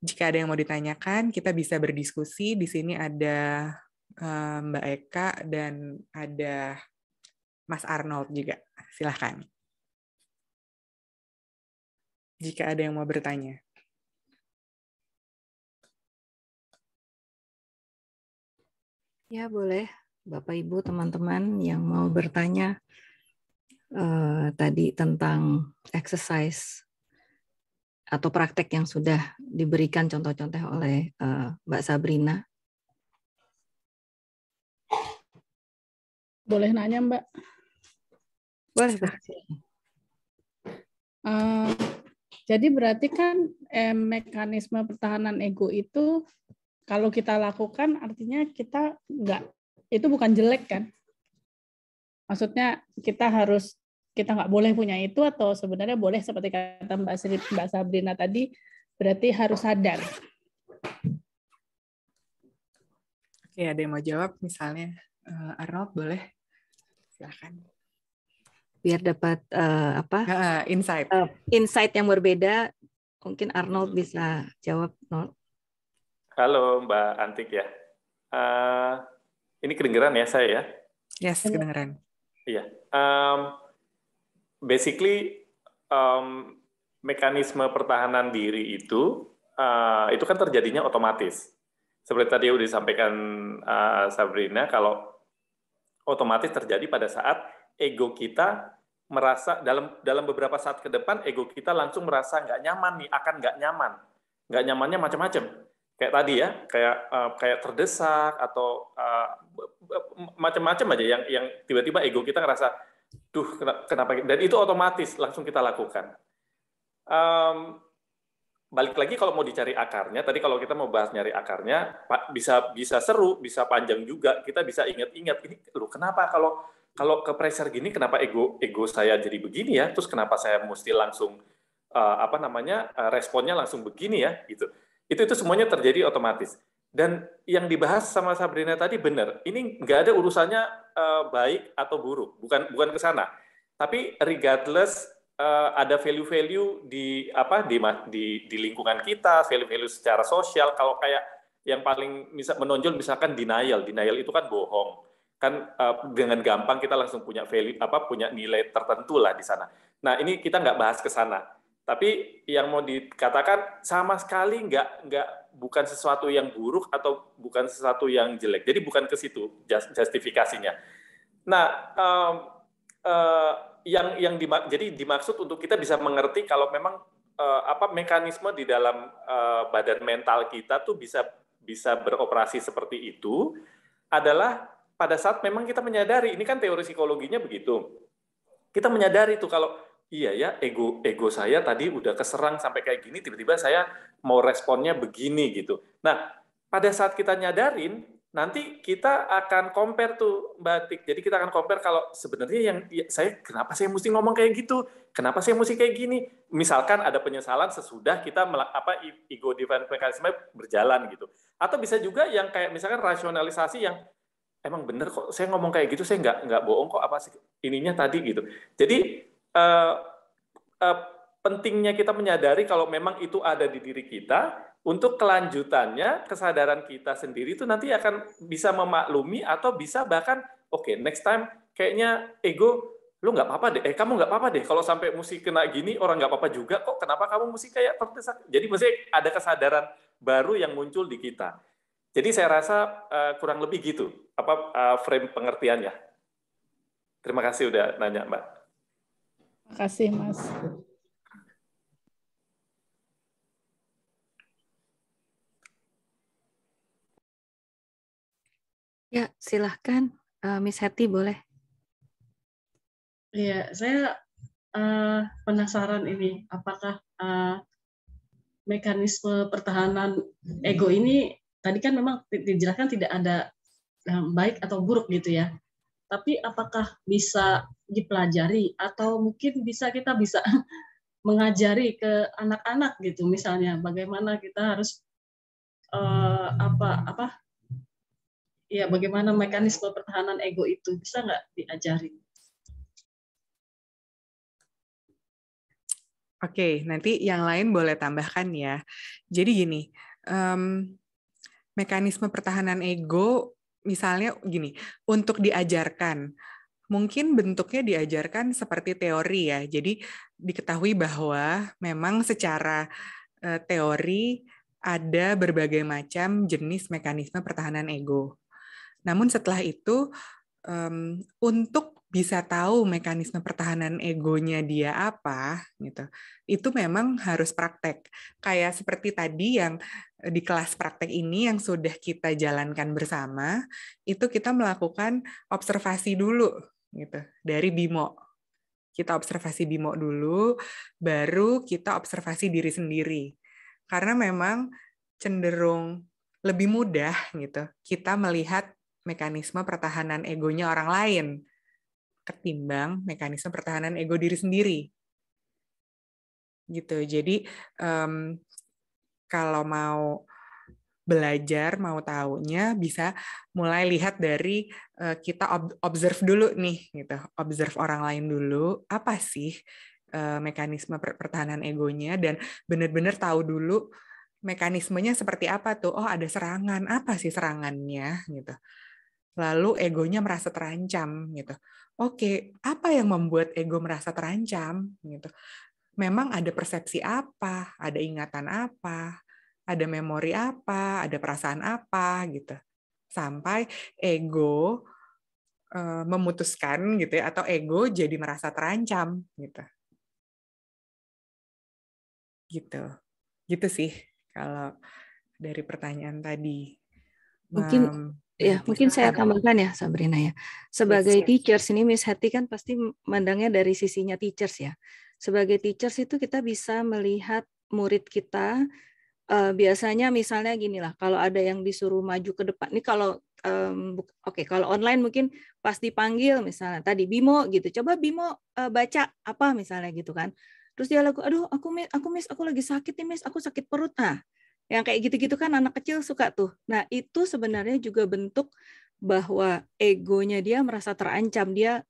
Jika ada yang mau ditanyakan, kita bisa berdiskusi. Di sini ada Mbak Eka dan ada Mas Arnold juga. Silahkan. Jika ada yang mau bertanya. Ya, boleh. Bapak, Ibu, teman-teman yang mau bertanya tadi tentang exercise atau praktek yang sudah diberikan contoh-contoh oleh Mbak Sabrina. Boleh nanya, Mbak? Boleh, Mbak. Jadi berarti kan mekanisme pertahanan ego itu kalau kita lakukan artinya kita itu bukan jelek kan? Maksudnya kita nggak boleh punya itu, atau sebenarnya boleh seperti kata Mbak Sabrina tadi, berarti harus sadar. Oke, ada yang mau jawab misalnya Arnold, boleh? Silakan. Biar dapat insight yang berbeda, mungkin Arnold bisa jawab. Halo Mbak Antik ya. Ini kedengeran ya saya ya? Yes, kedengeran. Iya. Basically mekanisme pertahanan diri itu kan terjadinya otomatis. Seperti tadi udah disampaikan Sabrina, kalau otomatis terjadi pada saat ego kita merasa dalam beberapa saat ke depan ego kita langsung merasa nggak nyaman nih, akan nggak nyaman. Nggak nyamannya macam-macam. kayak tadi ya, kayak terdesak atau macam-macam aja yang tiba-tiba ego kita ngerasa, duh kenapa, dan itu otomatis langsung kita lakukan. Balik lagi kalau mau dicari akarnya, tadi kalau kita mau bahas nyari akarnya, bisa seru, bisa panjang juga, kita bisa ingat-ingat, ini loh kenapa kalau ke pressure gini, kenapa ego saya jadi begini ya, terus kenapa saya mesti langsung, responnya langsung begini ya, gitu. Itu semuanya terjadi otomatis. Dan yang dibahas sama Sabrina tadi benar, ini nggak ada urusannya baik atau buruk, bukan ke sana. Tapi regardless ada value-value di lingkungan kita, value-value secara sosial. Kalau kayak yang paling menonjol misalkan denial itu kan bohong. Kan dengan gampang kita langsung punya value, punya nilai tertentu lah di sana. Nah, ini kita nggak bahas ke sana. Tapi yang mau dikatakan sama sekali bukan sesuatu yang buruk atau bukan sesuatu yang jelek. Jadi bukan ke situ justifikasinya. Nah, jadi dimaksud untuk kita bisa mengerti kalau memang mekanisme di dalam badan mental kita tuh bisa beroperasi seperti itu adalah pada saat memang kita menyadari, ini kan teori psikologinya begitu. Kita menyadari tuh kalau iya ya, ego saya tadi udah keserang sampai kayak gini, tiba-tiba saya mau responnya begini gitu. Nah, pada saat kita nyadarin, nanti kita akan compare tuh Mbak Tik. Jadi kita akan compare kalau sebenarnya kenapa saya mesti ngomong kayak gitu? Kenapa saya mesti kayak gini? Misalkan ada penyesalan sesudah kita ego defense mechanism berjalan gitu. Atau bisa juga yang kayak misalkan rasionalisasi yang emang bener kok saya ngomong kayak gitu, saya nggak bohong kok apa sih ininya tadi gitu. Jadi pentingnya kita menyadari kalau memang itu ada di diri kita, untuk kelanjutannya kesadaran kita sendiri itu nanti akan bisa memaklumi atau bisa bahkan oke, next time kayaknya ego lu nggak apa-apa deh, kamu nggak apa-apa deh kalau sampai mesti kena gini, orang nggak apa-apa juga kok, kenapa kamu mesti kayak terdesak. Jadi mesti ada kesadaran baru yang muncul di kita. Jadi saya rasa kurang lebih gitu frame pengertiannya. Terima kasih udah nanya, Mbak. Terima kasih, Mas. Ya, silahkan Miss Hetty boleh. Iya, saya penasaran ini, apakah mekanisme pertahanan ego ini tadi kan memang dijelaskan tidak ada baik atau buruk gitu ya. Tapi apakah bisa dipelajari atau mungkin kita bisa mengajari ke anak-anak gitu, misalnya bagaimana kita harus bagaimana mekanisme pertahanan ego itu bisa nggak diajari? Oke, nanti yang lain boleh tambahkan ya. Jadi gini, mekanisme pertahanan ego misalnya gini, untuk diajarkan, mungkin bentuknya diajarkan seperti teori ya. Jadi diketahui bahwa memang secara teori ada berbagai macam jenis mekanisme pertahanan ego. Namun setelah itu, untuk bisa tahu mekanisme pertahanan egonya dia apa, gitu, itu memang harus praktek. Kayak seperti tadi yang di kelas praktek ini yang sudah kita jalankan bersama, itu kita melakukan observasi dulu, gitu, dari BIMO. Kita observasi BIMO dulu, baru kita observasi diri sendiri. Karena memang cenderung lebih mudah, gitu, kita melihat mekanisme pertahanan egonya orang lain ketimbang mekanisme pertahanan ego diri sendiri. Gitu. Jadi kalau mau belajar, mau taunya bisa mulai lihat dari kita observe dulu nih, gitu. Observe orang lain dulu, apa sih mekanisme pertahanan egonya, dan benar-benar tahu dulu mekanismenya seperti apa tuh. Oh, ada serangan, apa sih serangannya, gitu. Lalu egonya merasa terancam, gitu. Oke, apa yang membuat ego merasa terancam, gitu. Memang ada persepsi apa, ada ingatan apa, ada memori apa, ada perasaan apa, gitu. Sampai ego memutuskan, gitu ya, atau ego jadi merasa terancam, gitu. Gitu. Gitu sih kalau dari pertanyaan tadi. Mungkin mungkin saya tambahkan ya, Sabrina ya. Sebagai teachers ini Miss Hetty kan pasti mandangnya dari sisinya teachers ya. Sebagai teachers itu kita bisa melihat murid kita, biasanya misalnya gini lah, kalau ada yang disuruh maju ke depan, ini kalau kalau online mungkin pas dipanggil misalnya tadi Bimo gitu, coba Bimo baca apa misalnya gitu kan. Terus dia lagu, aduh aku miss, aku lagi sakit nih miss, aku sakit perut. Nah, yang kayak gitu-gitu kan anak kecil suka tuh. Nah, itu sebenarnya juga bentuk bahwa egonya dia merasa terancam. Dia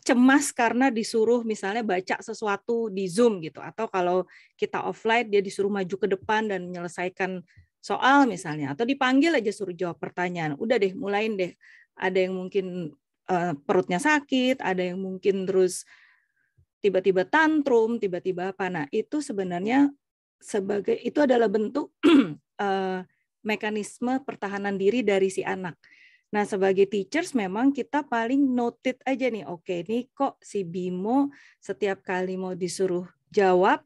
cemas karena disuruh misalnya baca sesuatu di Zoom gitu. Atau kalau kita offline dia disuruh maju ke depan dan menyelesaikan soal misalnya. Atau dipanggil aja suruh jawab pertanyaan. Udah deh, mulain deh. Ada yang mungkin perutnya sakit, ada yang mungkin terus tiba-tiba tantrum, tiba-tiba apa. Nah, itu sebenarnya itu adalah bentuk mekanisme pertahanan diri dari si anak. Nah, sebagai teachers memang kita paling noted aja nih, oke, ini kok si Bimo setiap kali mau disuruh jawab,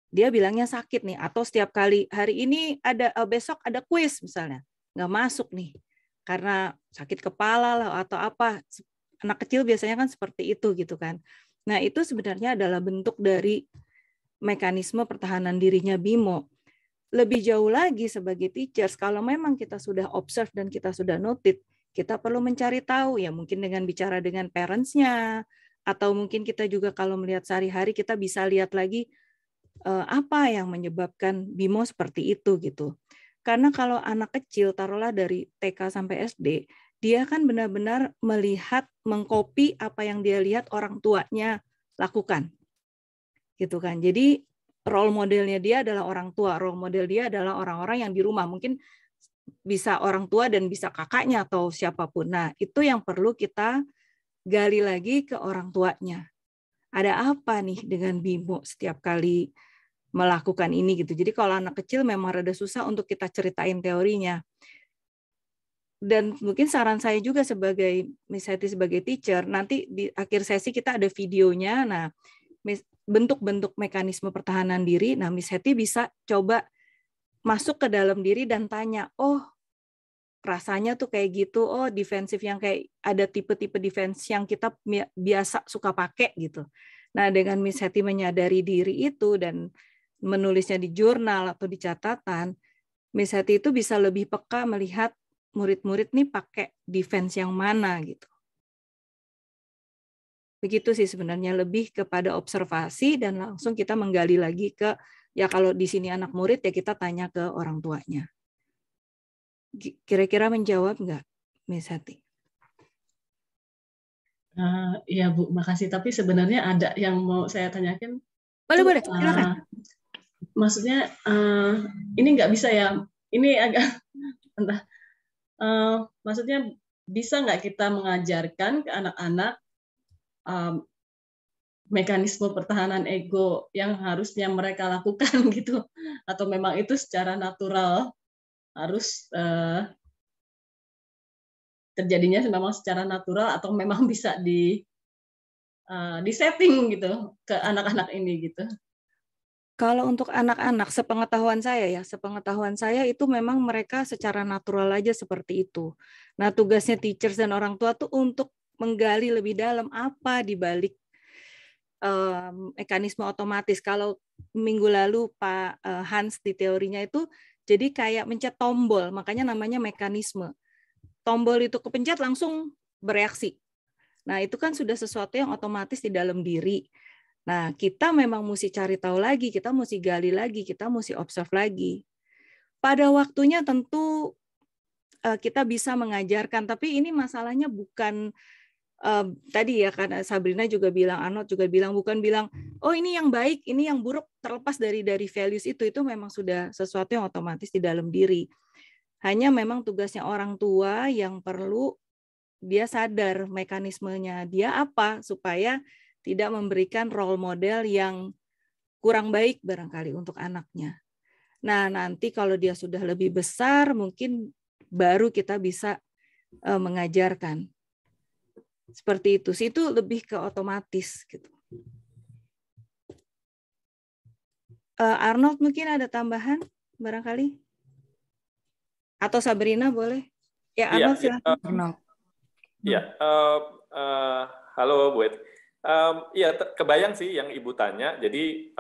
dia bilangnya sakit nih, atau setiap kali hari ini besok ada kuis misalnya, nggak masuk nih, karena sakit kepala lah atau apa. Anak kecil biasanya kan seperti itu gitu kan. Nah, itu sebenarnya adalah bentuk dari mekanisme pertahanan dirinya Bimo. Lebih jauh lagi sebagai teachers, kalau memang kita sudah observe dan kita sudah noted, kita perlu mencari tahu ya, mungkin dengan bicara dengan parents-nya, atau mungkin kita juga kalau melihat sehari-hari kita bisa lihat lagi apa yang menyebabkan Bimo seperti itu gitu. Karena kalau anak kecil, taruhlah dari TK sampai SD, dia kan benar-benar melihat, mengcopy apa yang dia lihat orang tuanya lakukan. Gitu kan. Jadi role modelnya dia adalah orang tua, role model dia adalah orang-orang yang di rumah, mungkin bisa orang tua dan bisa kakaknya atau siapapun. Nah, itu yang perlu kita gali lagi ke orang tuanya. Ada apa nih dengan Bimo setiap kali melakukan ini gitu. Jadi kalau anak kecil memang rada susah untuk kita ceritain teorinya. Dan mungkin saran saya juga sebagai Miss Hetty sebagai teacher, nanti di akhir sesi kita ada videonya. Nah, bentuk-bentuk mekanisme pertahanan diri. Nah, Miss Hetty bisa coba masuk ke dalam diri dan tanya, oh rasanya tuh kayak gitu, oh defensif yang kayak ada tipe-tipe defense yang kita biasa suka pakai gitu. Nah, dengan Miss Hetty menyadari diri itu dan menulisnya di jurnal atau di catatan, Miss Hetty itu bisa lebih peka melihat murid-murid nih pakai defense yang mana gitu. Begitu sih sebenarnya, lebih kepada observasi dan langsung kita menggali lagi ke, ya kalau di sini anak murid ya kita tanya ke orang tuanya. Kira-kira menjawab nggak, Miss Hetty? Ya Bu, makasih. Tapi sebenarnya ada yang mau saya tanyakan. Boleh, silakan. Maksudnya ini nggak bisa ya, ini agak entah. Maksudnya bisa nggak kita mengajarkan ke anak-anak mekanisme pertahanan ego yang harusnya mereka lakukan gitu, atau memang itu secara natural harus terjadinya memang secara natural, atau memang bisa di setting gitu ke anak-anak ini gitu? Kalau untuk anak-anak, sepengetahuan saya itu memang mereka secara natural aja seperti itu. Nah, tugasnya teachers dan orang tua tuh untuk menggali lebih dalam apa di balik mekanisme otomatis. Kalau minggu lalu Pak Hans di teorinya itu jadi kayak mencet tombol, makanya namanya mekanisme. Tombol itu kepencet langsung bereaksi. Nah, itu kan sudah sesuatu yang otomatis di dalam diri. Nah, kita memang mesti cari tahu lagi, kita mesti gali lagi, kita mesti observe lagi. Pada waktunya tentu kita bisa mengajarkan, tapi ini masalahnya bukan tadi ya, karena Sabrina juga bilang, Arnold juga bilang, bukan bilang, oh ini yang baik, ini yang buruk, terlepas dari values itu memang sudah sesuatu yang otomatis di dalam diri. Hanya memang tugasnya orang tua yang perlu dia sadar mekanismenya dia apa, supaya tidak memberikan role model yang kurang baik barangkali untuk anaknya. Nah, nanti kalau dia sudah lebih besar, mungkin baru kita bisa mengajarkan. Seperti itu. Itu lebih ke otomatis gitu. Arnold mungkin ada tambahan? barangkali? Atau Sabrina boleh? Ya, Iya, Arnold silakan. Iya, halo Bu Ed. Iya, kebayang sih yang Ibu tanya. Jadi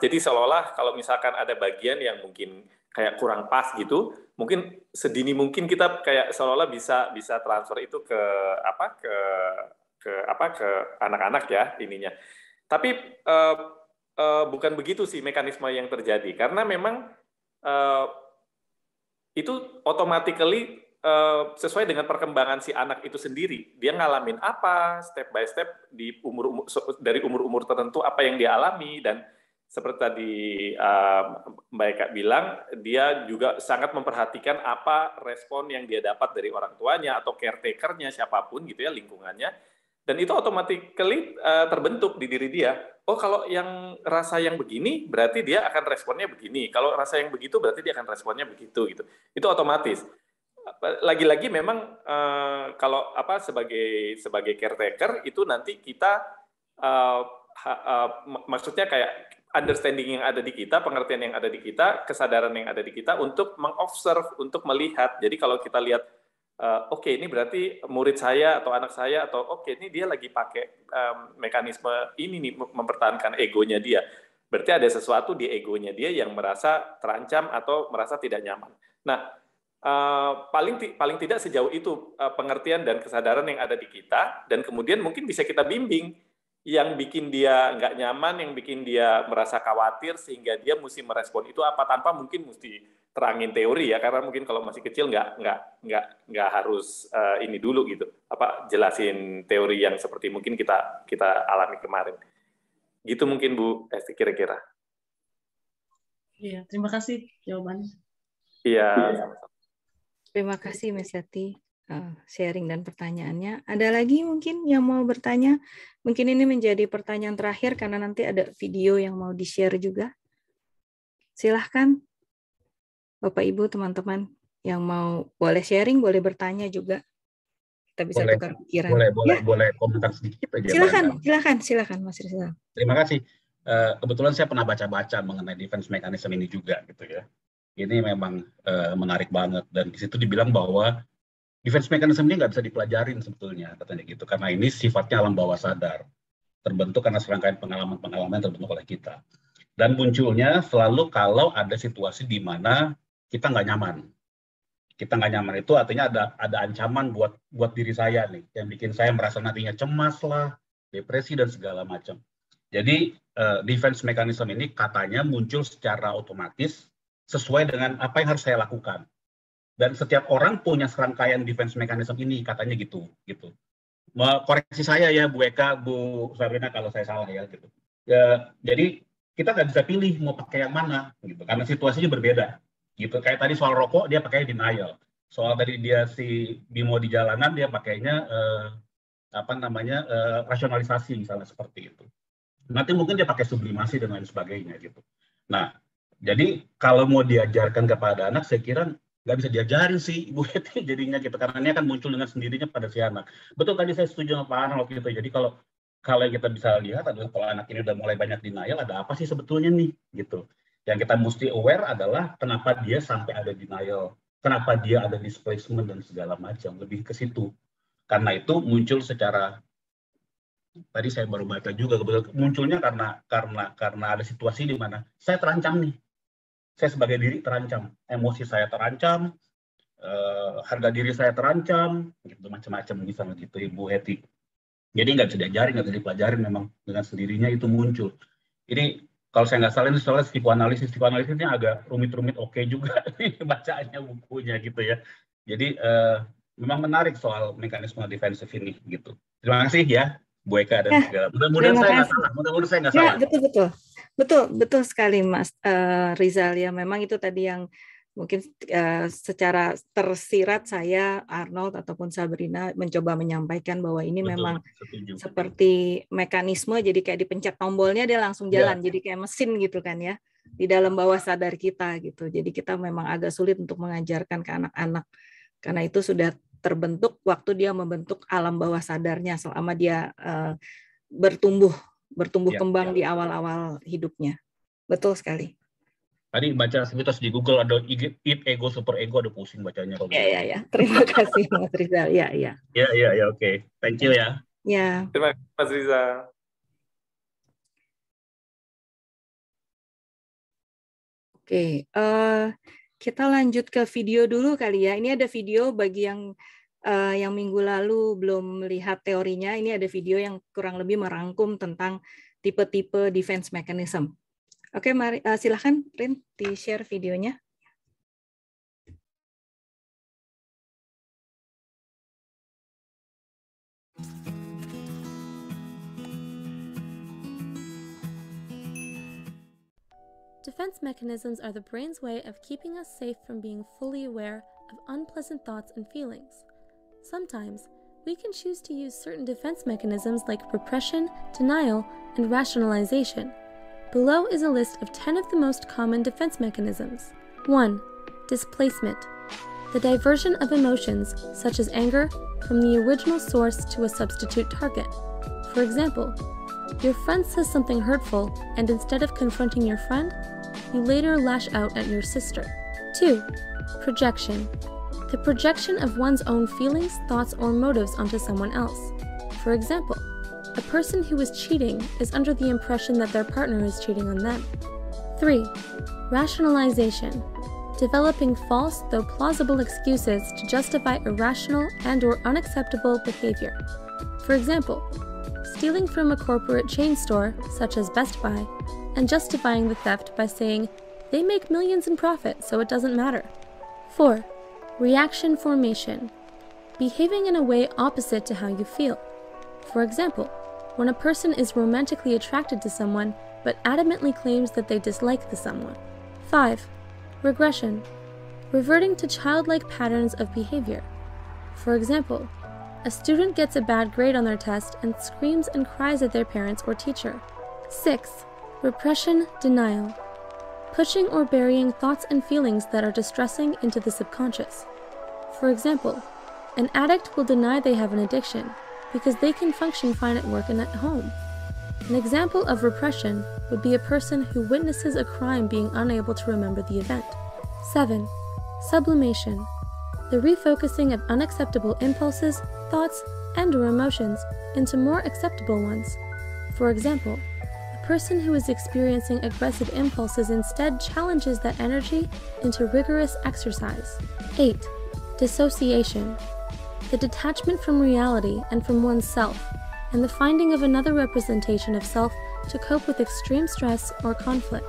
jadi seolah-olah kalau misalkan ada bagian yang mungkin kayak kurang pas gitu, mungkin sedini mungkin kita kayak seolah-olah bisa transfer itu ke anak-anak ya ininya. Tapi bukan begitu sih mekanisme yang terjadi, karena memang itu automatically sesuai dengan perkembangan si anak itu sendiri. Dia ngalamin apa, step by step dari umur-umur tertentu apa yang dia alami, dan seperti tadi Mbak Eka bilang, dia juga sangat memperhatikan apa respon yang dia dapat dari orang tuanya atau caretaker-nya siapapun gitu ya, lingkungannya. Dan itu automatically terbentuk di diri dia. Oh, kalau yang rasa yang begini, berarti dia akan responnya begini. Kalau rasa yang begitu, berarti dia akan responnya begitu. Gitu. Itu otomatis. Lagi-lagi memang kalau sebagai caretaker itu nanti kita maksudnya kayak understanding yang ada di kita, pengertian yang ada di kita, kesadaran yang ada di kita untuk mengobserve, untuk melihat. Jadi kalau kita lihat oke, ini berarti murid saya atau anak saya, atau oke, ini dia lagi pakai mekanisme ini nih, mempertahankan egonya dia. Berarti ada sesuatu di egonya dia yang merasa terancam atau merasa tidak nyaman. Nah, paling tidak sejauh itu pengertian dan kesadaran yang ada di kita, dan kemudian mungkin bisa kita bimbing yang bikin dia nggak nyaman, yang bikin dia merasa khawatir, sehingga dia mesti merespon itu apa, tanpa mungkin mesti terangin teori ya, karena mungkin kalau masih kecil nggak harus ini dulu gitu, jelasin teori yang seperti mungkin kita alami kemarin. Gitu mungkin Bu Esti kira-kira. Iya, terima kasih jawabannya. Iya. Terima kasih Mas Yati sharing dan pertanyaannya. Ada lagi mungkin yang mau bertanya? Mungkin ini menjadi pertanyaan terakhir karena nanti ada video yang mau di-share juga. Silahkan Bapak Ibu, teman-teman yang mau boleh sharing, boleh bertanya juga. Kita bisa tukar pikiran. Boleh komentar sedikit aja. Silakan Mas Rizal. Terima kasih. Kebetulan saya pernah baca-baca mengenai defense mechanism ini juga gitu ya. Ini memang menarik banget, dan di situ dibilang bahwa defense mechanism ini nggak bisa dipelajarin sebetulnya katanya gitu, karena ini sifatnya alam bawah sadar, terbentuk karena serangkaian pengalaman-pengalaman yang terbentuk oleh kita, dan munculnya selalu kalau ada situasi di mana kita nggak nyaman. Kita nggak nyaman itu artinya ada ancaman buat diri saya nih, yang bikin saya merasa nantinya cemas lah, depresi dan segala macam. Jadi defense mechanism ini katanya muncul secara otomatis sesuai dengan apa yang harus saya lakukan. Dan setiap orang punya serangkaian defense mechanism ini, katanya gitu. Koreksi saya ya, Bu Eka, Bu Sabrina kalau saya salah ya gitu. Ya, jadi kita nggak bisa pilih mau pakai yang mana, gitu, karena situasinya berbeda. Gitu. Kayak tadi soal rokok dia pakai denial. Soal tadi dia si Bimo di jalanan dia pakainya rasionalisasi misalnya seperti itu. Nanti mungkin dia pakai sublimasi dan lain sebagainya gitu. Nah, jadi kalau mau diajarkan kepada anak, saya kira nggak bisa diajarin sih Ibu Eti jadinya gitu, karena ini akan muncul dengan sendirinya pada si anak. Betul tadi saya setuju sama Pak Arnold gitu. Jadi kalau yang kita bisa lihat adalah kalau anak ini udah mulai banyak denial, ada apa sih sebetulnya nih gitu. Yang kita mesti aware adalah kenapa dia sampai ada denial, kenapa dia ada displacement dan segala macam, lebih ke situ. Karena itu muncul secara tadi saya baru baca juga munculnya karena ada situasi di mana saya terancam nih. Saya sebagai diri terancam, emosi saya terancam, harga diri saya terancam, gitu macam-macam misalnya gitu Ibu Heti. Jadi nggak bisa diajarin, nggak bisa dipelajarin, memang dengan sendirinya itu muncul. Ini kalau saya nggak salah ini soalnya psikoanalisisnya agak rumit-rumit oke juga bacaannya bukunya gitu ya. Jadi memang menarik soal mekanisme defensif ini gitu. Terima kasih ya Bu Eka dan segala. Mudah-mudahan saya nggak salah. Ya, betul sekali Mas Rizal ya. Memang itu tadi yang mungkin secara tersirat saya, Arnold ataupun Sabrina mencoba menyampaikan bahwa ini memang seperti mekanisme, jadi kayak dipencet tombolnya dia langsung jalan, jadi kayak mesin gitu kan ya di dalam bawah sadar kita gitu. Jadi kita memang agak sulit untuk mengajarkan ke anak-anak karena itu sudah terbentuk waktu dia membentuk alam bawah sadarnya selama dia bertumbuh kembang di awal-awal hidupnya. Betul sekali. Tadi baca aktivitas di Google ada Eat Ego, Super Ego, ada pusing bacanya kalau gitu. Ya. Terima kasih Mas Rizal. Ya. Ya, oke. Thank you ya. Ya. Terima kasih Mas Rizal. Oke, kita lanjut ke video dulu kali ya. Ini ada video bagi yang minggu lalu belum melihat teorinya. Ini ada video yang kurang lebih merangkum tentang tipe-tipe defense mechanism. Oke, mari silakan Rin di-share videonya. Defense mechanisms are the brain's way of keeping us safe from being fully aware of unpleasant thoughts and feelings. Sometimes, we can choose to use certain defense mechanisms like repression, denial, and rationalization. Below is a list of 10 of the most common defense mechanisms. 1. Displacement. The diversion of emotions, such as anger, from the original source to a substitute target. For example, your friend says something hurtful, and instead of confronting your friend, you later lash out at your sister. 2. Projection. The projection of one's own feelings, thoughts, or motives onto someone else. For example, a person who is cheating is under the impression that their partner is cheating on them. 3. Rationalization. Developing false, though plausible excuses to justify irrational and/or unacceptable behavior. For example, stealing from a corporate chain store, such as Best Buy, and justifying the theft by saying, they make millions in profit, so it doesn't matter. 4. Reaction formation. Behaving in a way opposite to how you feel. For example, when a person is romantically attracted to someone, but adamantly claims that they dislike the someone. 5. Regression. Reverting to childlike patterns of behavior. For example, a student gets a bad grade on their test and screams and cries at their parents or teacher. 6. Repression, denial. Pushing or burying thoughts and feelings that are distressing into the subconscious. For example, an addict will deny they have an addiction because they can function fine at work and at home. An example of repression would be a person who witnesses a crime being unable to remember the event. 7. Sublimation. The refocusing of unacceptable impulses, thoughts, and/or emotions into more acceptable ones. For example, a person who is experiencing aggressive impulses instead challenges that energy into rigorous exercise. 8. Dissociation. The detachment from reality and from oneself, and the finding of another representation of self to cope with extreme stress or conflict.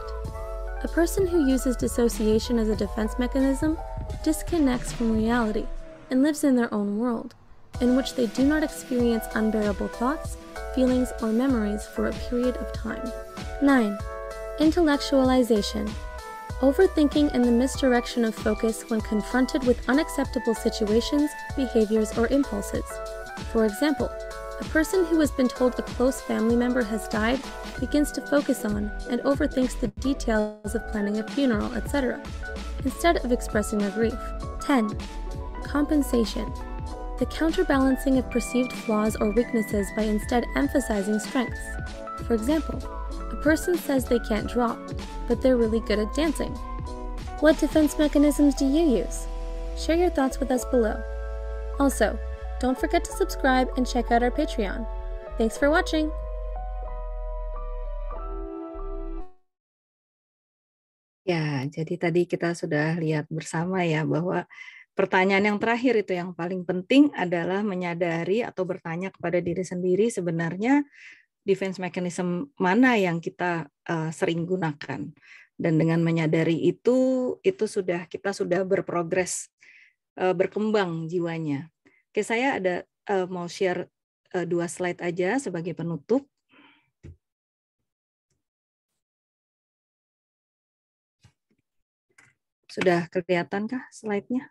A person who uses dissociation as a defense mechanism disconnects from reality and lives in their own world, in which they do not experience unbearable thoughts, feelings, or memories for a period of time. 9. Intellectualization. Overthinking and the misdirection of focus when confronted with unacceptable situations, behaviors, or impulses. For example, a person who has been told a close family member has died begins to focus on and overthinks the details of planning a funeral, etc., instead of expressing their grief. 10. Compensation. The counterbalancing of perceived flaws or weaknesses by instead emphasizing strengths. For example, a person says they can't draw, but they're really good at dancing. What defense mechanisms do you use? Share your thoughts with us below. Also, don't forget to subscribe and check out our Patreon. Thanks for watching! Ya, jadi tadi kita sudah lihat bersama ya bahwa pertanyaan yang terakhir itu yang paling penting adalah menyadari atau bertanya kepada diri sendiri sebenarnya defense mechanism mana yang kita sering gunakan. Dan dengan menyadari itu kita sudah berprogres, berkembang jiwanya. Oke, saya ada mau share 2 slide aja sebagai penutup. Sudah kelihatankah slide-nya?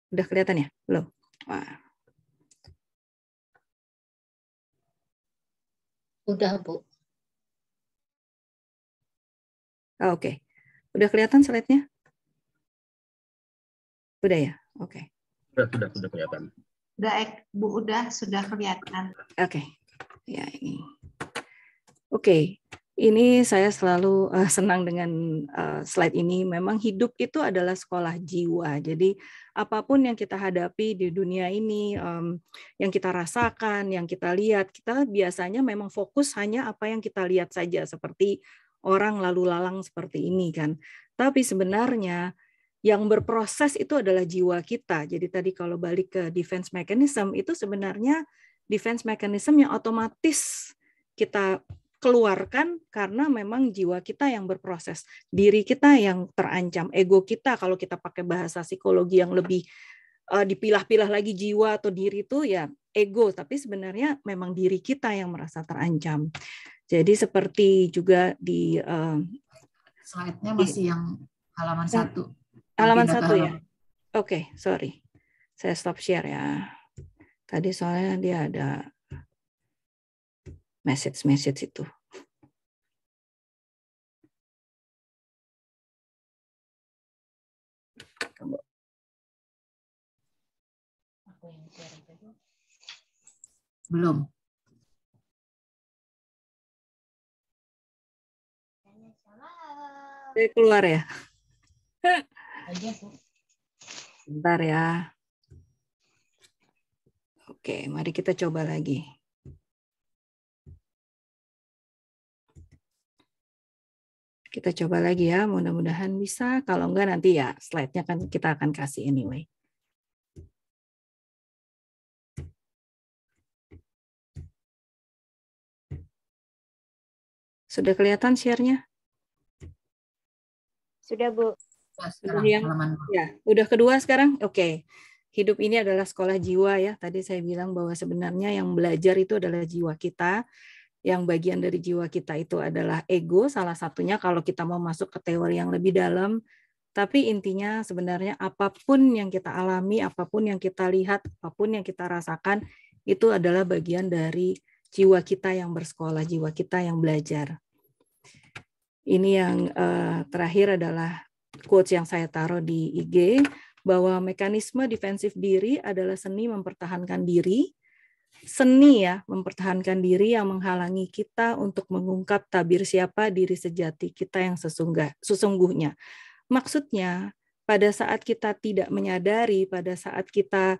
Udah kelihatan ya? Belum? Wah. Udah, Bu. Oh, oke. Udah kelihatan slide-nya? Udah ya? Oke. Sudah kelihatan. Sudah kelihatan. Oke. Ya, ini. Oke. Ini saya selalu senang dengan slide ini. Memang hidup itu adalah sekolah jiwa. Jadi apapun yang kita hadapi di dunia ini, yang kita rasakan, yang kita lihat, kita biasanya memang fokus hanya apa yang kita lihat saja, seperti orang lalu lalang seperti ini kan. Tapi sebenarnya yang berproses itu adalah jiwa kita. Jadi tadi kalau balik ke defense mechanism, itu sebenarnya defense mechanism yang otomatis kita keluarkan karena memang jiwa kita yang berproses, diri kita yang terancam, ego kita, kalau kita pakai bahasa psikologi yang lebih dipilah-pilah lagi, jiwa atau diri itu ya ego, tapi sebenarnya memang diri kita yang merasa terancam. Jadi seperti juga di slide-nya masih yang halaman 1. Halaman 1 ya. Oke, sorry. Saya stop share ya. Tadi soalnya dia ada message itu. Belum. Saya keluar ya. Bentar ya. Oke, mari kita coba lagi. Kita coba lagi ya, mudah-mudahan bisa. Kalau enggak nanti ya slide-nya kan kita akan kasih anyway. Sudah kelihatan share-nya? Sudah, Bu. Sudah yang, ya, udah kedua sekarang? Oke. Hidup ini adalah sekolah jiwa ya. Tadi saya bilang bahwa sebenarnya yang belajar itu adalah jiwa kita. Yang bagian dari jiwa kita itu adalah ego, salah satunya kalau kita mau masuk ke teori yang lebih dalam. Tapi intinya sebenarnya apapun yang kita alami, apapun yang kita lihat, apapun yang kita rasakan, itu adalah bagian dari jiwa kita yang bersekolah, jiwa kita yang belajar. Ini yang terakhir adalah quotes yang saya taruh di IG, bahwa mekanisme defensif diri adalah seni mempertahankan diri, seni ya, mempertahankan diri yang menghalangi kita untuk mengungkap tabir siapa diri sejati kita yang sesungguhnya. Maksudnya, pada saat kita tidak menyadari, pada saat kita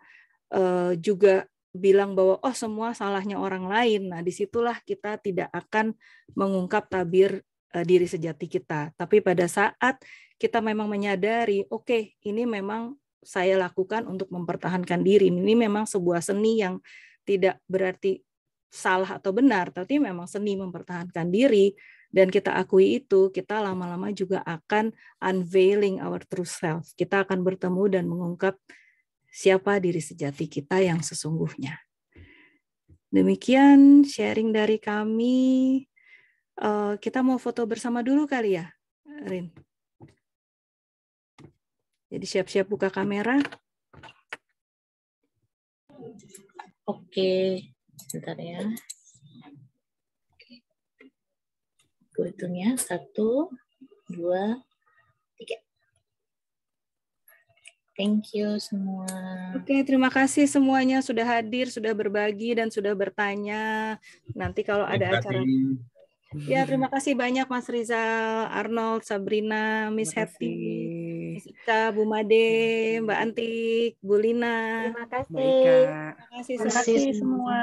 juga bilang bahwa oh semua salahnya orang lain, nah disitulah kita tidak akan mengungkap tabir diri sejati kita. Tapi pada saat kita memang menyadari, oke, ini memang saya lakukan untuk mempertahankan diri, ini memang sebuah seni yang tidak berarti salah atau benar, tapi memang seni mempertahankan diri, dan kita akui itu, kita lama-lama juga akan unveiling our true self. Kita akan bertemu dan mengungkap siapa diri sejati kita yang sesungguhnya. Demikian sharing dari kami. Kita mau foto bersama dulu kali ya, Rin? Jadi siap-siap buka kamera. Oke, bentar ya. Aku hitung ya, 1, 2, 3. Thank you semua. Oke, terima kasih semuanya sudah hadir, sudah berbagi, dan sudah bertanya. Nanti kalau ada acara. Ya, terima kasih banyak Mas Rizal, Arnold, Sabrina, Miss Hetty, Miss Ika, Bu Made, Mbak Antik, Bu Lina. Terima kasih. Baik, Kak. Terima kasih semua.